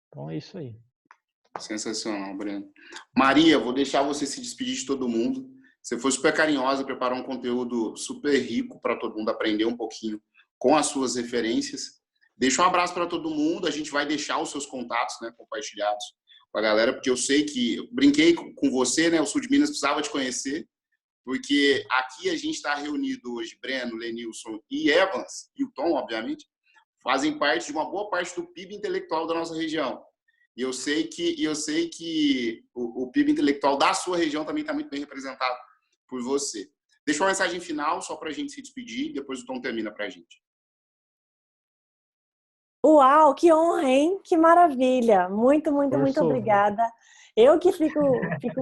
Então, é isso aí. Sensacional, Breno. Maria, vou deixar você se despedir de todo mundo. Você foi super carinhosa, preparou um conteúdo super rico para todo mundo aprender um pouquinho com as suas referências. Deixa um abraço para todo mundo. A gente vai deixar os seus contatos, né, compartilhados com a galera, porque eu sei que eu brinquei com você, né? O Sul de Minas precisava te conhecer, porque aqui a gente está reunido hoje, Breno, Lenilson e Evans, e o Tom, obviamente, fazem parte de uma boa parte do PIB intelectual da nossa região. E eu sei que o PIB intelectual da sua região também está muito bem representado por você. Deixa uma mensagem final só para a gente se despedir, depois o Tom termina para a gente. Uau, que honra, hein? Que maravilha! Muito, muito, muito obrigada. Eu que fico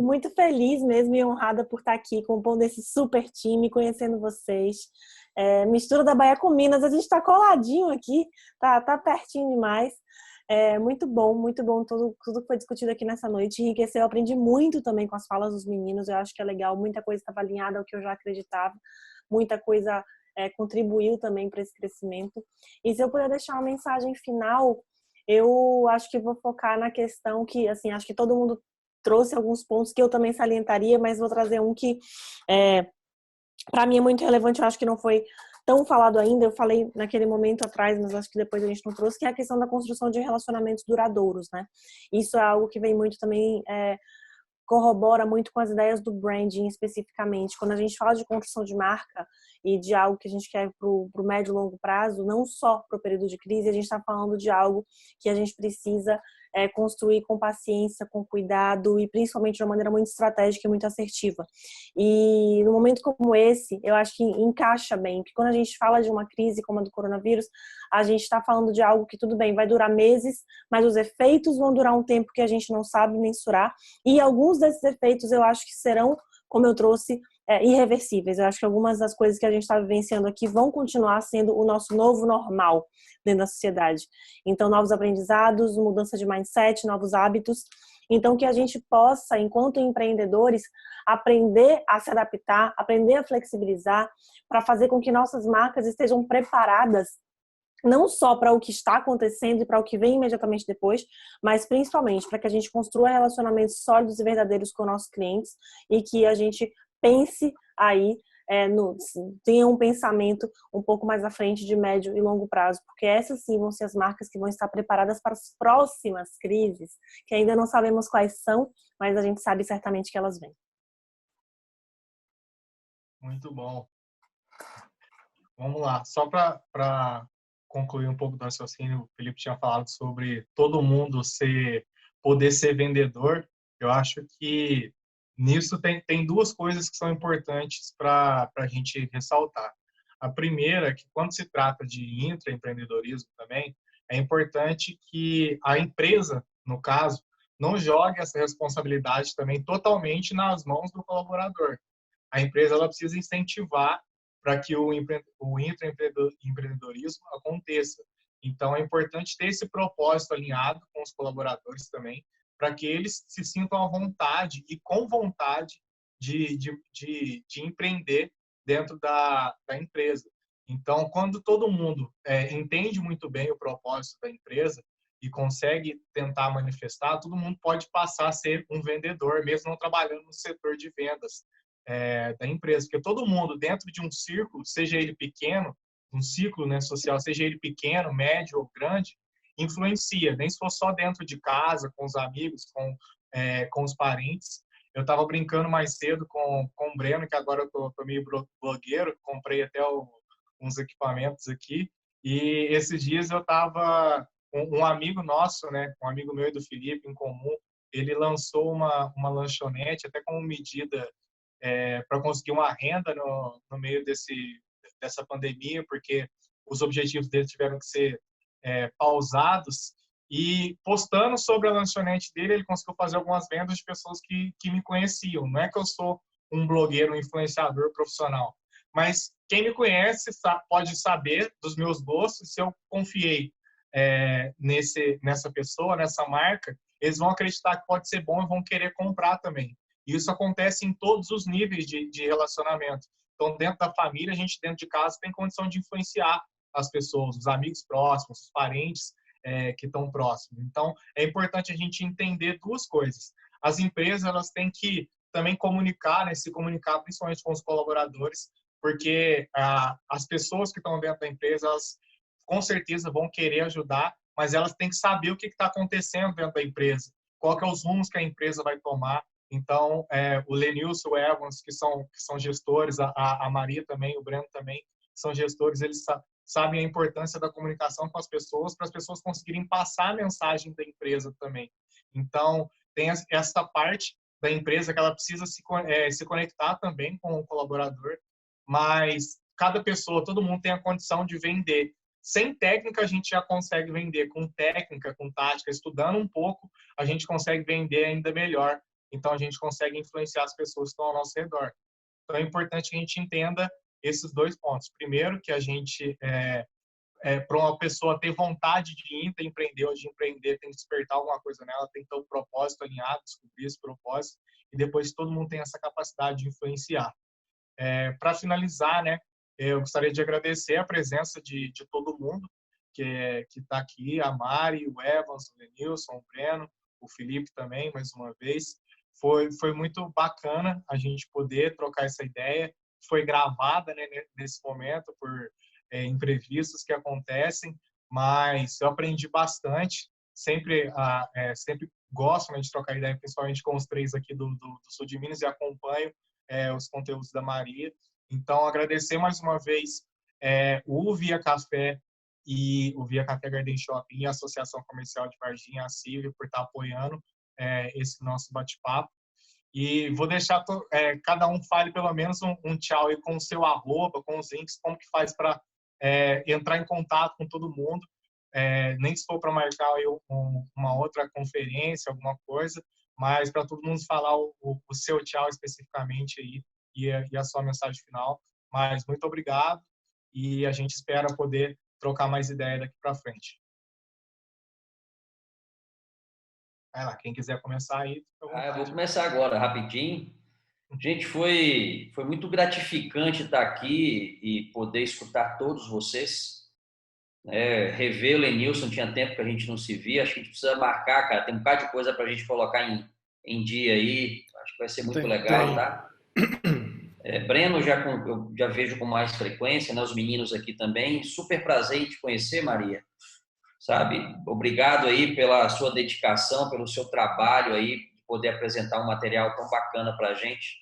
muito feliz mesmo e honrada por estar aqui compondo esse super time, conhecendo vocês. Mistura da Bahia com Minas, a gente está coladinho aqui, tá pertinho demais. Muito bom tudo que foi discutido aqui nessa noite. Enriqueceu, eu aprendi muito também com as falas dos meninos, eu acho que é legal, muita coisa estava alinhada ao que eu já acreditava, muita coisa contribuiu também para esse crescimento. E se eu puder deixar uma mensagem final, eu acho que vou focar na questão que, assim, acho que todo mundo trouxe alguns pontos que eu também salientaria, mas vou trazer um que para mim é muito relevante, eu acho que não foi tão falado ainda, eu falei naquele momento atrás, mas acho que depois a gente não trouxe, que é a questão da construção de relacionamentos duradouros, né? Isso é algo que vem muito também, corrobora muito com as ideias do branding especificamente. Quando a gente fala de construção de marca e de algo que a gente quer para o médio e longo prazo, não só para o período de crise, a gente está falando de algo que a gente precisa construir com paciência, com cuidado e principalmente de uma maneira muito estratégica e muito assertiva. E no momento como esse, eu acho que encaixa bem, porque quando a gente fala de uma crise como a do coronavírus, a gente está falando de algo que, tudo bem, vai durar meses, mas os efeitos vão durar um tempo que a gente não sabe mensurar, e alguns desses efeitos eu acho que serão, como eu trouxe, irreversíveis. Eu acho que algumas das coisas que a gente está vivenciando aqui vão continuar sendo o nosso novo normal dentro da sociedade. Então, novos aprendizados, mudança de mindset, novos hábitos. Então, que a gente possa, enquanto empreendedores, aprender a se adaptar, aprender a flexibilizar, para fazer com que nossas marcas estejam preparadas não só para o que está acontecendo e para o que vem imediatamente depois, mas principalmente para que a gente construa relacionamentos sólidos e verdadeiros com nossos clientes e que a gente pense aí, tenha um pensamento um pouco mais à frente de médio e longo prazo, porque essas sim vão ser as marcas que vão estar preparadas para as próximas crises, que ainda não sabemos quais são, mas a gente sabe certamente que elas vêm. Muito bom. Vamos lá, só para concluir um pouco do raciocínio, o Felipe tinha falado sobre todo mundo poder ser vendedor. Eu acho que nisso tem duas coisas que são importantes para a gente ressaltar. A primeira é que, quando se trata de intraempreendedorismo também, é importante que a empresa, no caso, não jogue essa responsabilidade também totalmente nas mãos do colaborador. A empresa ela precisa incentivar para que o intraempreendedorismo aconteça. Então, é importante ter esse propósito alinhado com os colaboradores também, para que eles se sintam à vontade e com vontade de empreender dentro da empresa. Então, quando todo mundo entende muito bem o propósito da empresa e consegue tentar manifestar, todo mundo pode passar a ser um vendedor, mesmo não trabalhando no setor de vendas da empresa, porque todo mundo dentro de um círculo, seja ele pequeno, um ciclo, né, social, seja ele pequeno, médio ou grande, influencia, nem se for só dentro de casa, com os amigos, com os parentes. Eu estava brincando mais cedo com o Breno, que agora eu tô meio blogueiro, comprei até uns equipamentos aqui, e esses dias eu estava, um amigo nosso, né, um amigo meu e do Felipe em comum, ele lançou uma lanchonete, até como medida para conseguir uma renda no meio dessa pandemia, porque os objetivos dele tiveram que ser pausados, e postando sobre a lanchonete dele, ele conseguiu fazer algumas vendas de pessoas que me conheciam. Não é que eu sou um blogueiro, um influenciador profissional, mas quem me conhece pode saber dos meus gostos. Se eu confiei nessa pessoa, nessa marca, eles vão acreditar que pode ser bom e vão querer comprar também. E isso acontece em todos os níveis de relacionamento. Então, dentro da família, a gente, dentro de casa, tem condição de influenciar as pessoas, os amigos próximos, os parentes que estão próximos. Então, é importante a gente entender duas coisas. As empresas, elas têm que também comunicar, né, se comunicar principalmente com os colaboradores, porque as pessoas que estão dentro da empresa, elas com certeza vão querer ajudar, mas elas têm que saber o que está acontecendo dentro da empresa, qual que é os rumos que a empresa vai tomar. Então, o Lenilson, o Evans, que são gestores, a Maria também, o Breno também, que são gestores, eles sabem a importância da comunicação com as pessoas, para as pessoas conseguirem passar a mensagem da empresa também. Então, tem essa parte da empresa que ela precisa se conectar também com o colaborador, mas cada pessoa, todo mundo tem a condição de vender. Sem técnica, a gente já consegue vender. Com técnica, com tática, estudando um pouco, a gente consegue vender ainda melhor. Então, a gente consegue influenciar as pessoas que estão ao nosso redor. Então, é importante que a gente entenda esses dois pontos. Primeiro, que a gente, para uma pessoa ter vontade de empreender ou de empreender, tem que despertar alguma coisa nela, tem que ter um propósito alinhado, descobrir esse propósito, e depois todo mundo tem essa capacidade de influenciar. Para finalizar, né, eu gostaria de agradecer a presença de todo mundo que está aqui, a Mari, o Evans, o Lenilson, o Breno, o Felipe também, mais uma vez. Foi muito bacana a gente poder trocar essa ideia, foi gravada, né, nesse momento, por imprevistos que acontecem, mas eu aprendi bastante. Sempre gosto, né, de trocar ideia, principalmente com os três aqui do sul de Minas, e acompanho os conteúdos da Maria. Então, agradecer mais uma vez o Via Café e o Via Café Garden Shopping e a Associação Comercial de Varginha, a CIV, por estar apoiando esse nosso bate-papo. E vou deixar cada um fale pelo menos um tchau aí com o seu arroba, com os links, como que faz para entrar em contato com todo mundo. Nem se for para marcar aí uma outra conferência, alguma coisa, mas para todo mundo falar o seu tchau especificamente aí e a sua mensagem final. Mas muito obrigado e a gente espera poder trocar mais ideia daqui para frente. Vai lá, quem quiser começar aí. Eu vou começar agora, rapidinho. Gente, foi muito gratificante estar aqui e poder escutar todos vocês. Rever o Lenilson, tinha tempo que a gente não se via. Acho que a gente precisa marcar, cara. Tem um bocado de coisa para a gente colocar em dia aí. Acho que vai ser muito legal, tá? Breno, eu já vejo com mais frequência, né? Os meninos aqui também. Super prazer em te conhecer, Maria. Sabe? Obrigado aí pela sua dedicação, pelo seu trabalho aí, de poder apresentar um material tão bacana para a gente,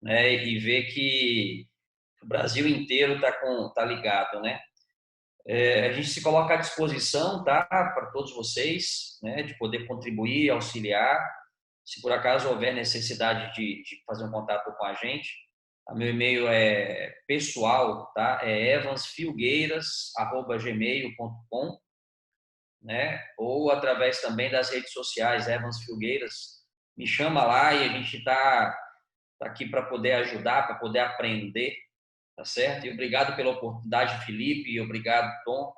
né? E ver que o Brasil inteiro tá ligado, né? A gente se coloca à disposição, tá? Para todos vocês, né? De poder contribuir, auxiliar. Se por acaso houver necessidade de fazer um contato com a gente, meu e-mail é pessoal, tá? É evansfilgueiras@gmail.com, né? Ou através também das redes sociais, Evans Filgueiras. Me chama lá e a gente tá aqui para poder ajudar, para poder aprender, tá certo? E obrigado pela oportunidade, Felipe, e obrigado, Tom,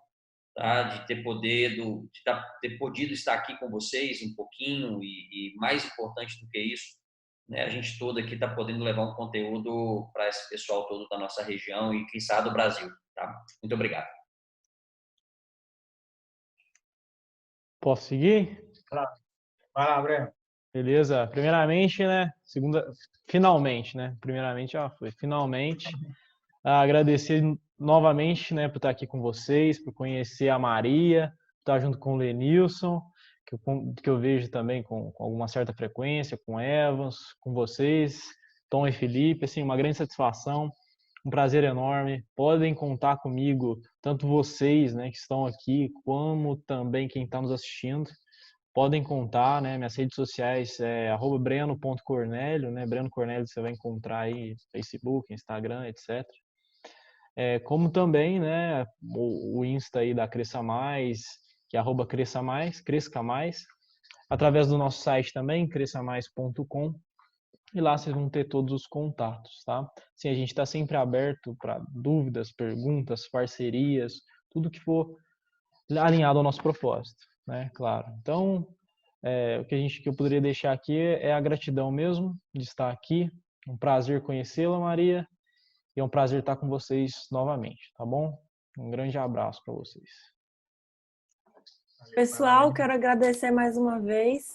tá? De ter podido estar aqui com vocês um pouquinho e mais importante do que isso, né? A gente todo aqui está podendo levar um conteúdo para esse pessoal todo da nossa região e, quem sabe, do Brasil, tá? Muito obrigado. Posso seguir? Vai lá, Breno. Beleza. Primeiramente, né? Finalmente, né? Primeiramente, foi. Finalmente. Agradecer novamente, né, por estar aqui com vocês, por conhecer a Maria, por estar junto com o Lenilson, que eu vejo também com alguma certa frequência, com Evans, com vocês, Tom e Felipe. Assim, uma grande satisfação, um prazer enorme. Podem contar comigo, tanto vocês, né, que estão aqui, como também quem está nos assistindo. Podem contar, né? Minhas redes sociais é @breno.cornélio, né? Breno Cornélio você vai encontrar aí Facebook, Instagram, etc. Como também, né? O Insta aí da Cresça Mais, que é @Cresça Mais, Cresca Mais. Através do nosso site também, crescamais.com. E lá vocês vão ter todos os contatos, tá? Sim, a gente está sempre aberto para dúvidas, perguntas, parcerias, tudo que for alinhado ao nosso propósito, né? Claro. Então, o que eu poderia deixar aqui é a gratidão mesmo de estar aqui. Um prazer conhecê-la, Maria, e é um prazer estar com vocês novamente, tá bom? Um grande abraço para vocês. Pessoal, quero agradecer mais uma vez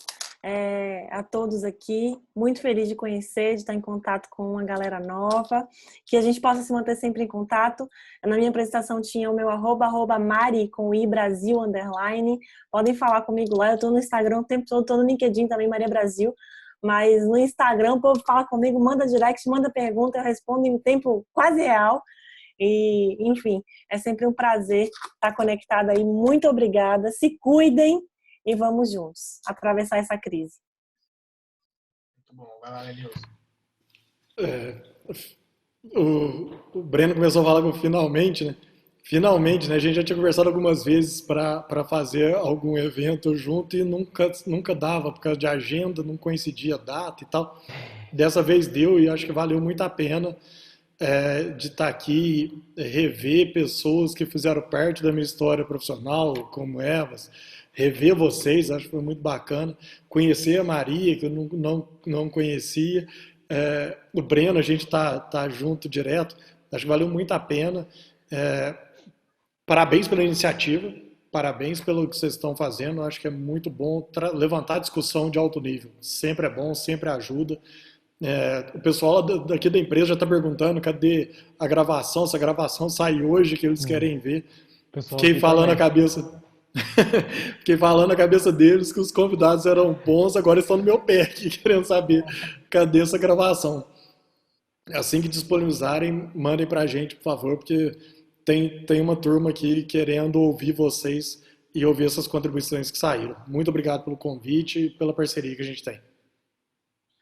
a todos aqui. Muito feliz de conhecer, de estar em contato com uma galera nova, que a gente possa se manter sempre em contato. Na minha apresentação tinha o meu @ Mari com i Brasil _ Podem falar comigo lá. Eu estou no Instagram o tempo todo, estou no LinkedIn também, Maria Brasil. Mas no Instagram o povo fala comigo, manda direct, manda pergunta, eu respondo em tempo quase real. E, enfim, é sempre um prazer estar conectada aí. Muito obrigada. Se cuidem e vamos juntos atravessar essa crise. Muito bom. Vai lá, Lenilson. O Breno começou a falar com finalmente, né? Finalmente, né? A gente já tinha conversado algumas vezes para fazer algum evento junto e nunca dava, por causa de agenda, não coincidia a data e tal. Dessa vez deu e acho que valeu muito a pena de estar aqui, rever pessoas que fizeram parte da minha história profissional, como Evas, rever vocês, acho que foi muito bacana. Conhecer a Maria, que eu não conhecia. O Breno, a gente tá junto direto, acho que valeu muito a pena. Parabéns pela iniciativa, parabéns pelo que vocês estão fazendo, acho que é muito bom levantar discussão de alto nível, sempre é bom, sempre ajuda. O pessoal daqui da empresa já está perguntando cadê a gravação, se a gravação sai hoje, que eles querem ver. Fiquei falando a cabeça. Fiquei falando na cabeça deles que os convidados eram bons, agora estão no meu pé aqui, querendo saber cadê essa gravação. Assim que disponibilizarem, mandem pra gente, por favor, porque tem uma turma aqui querendo ouvir vocês e ouvir essas contribuições que saíram. Muito obrigado pelo convite e pela parceria que a gente tem.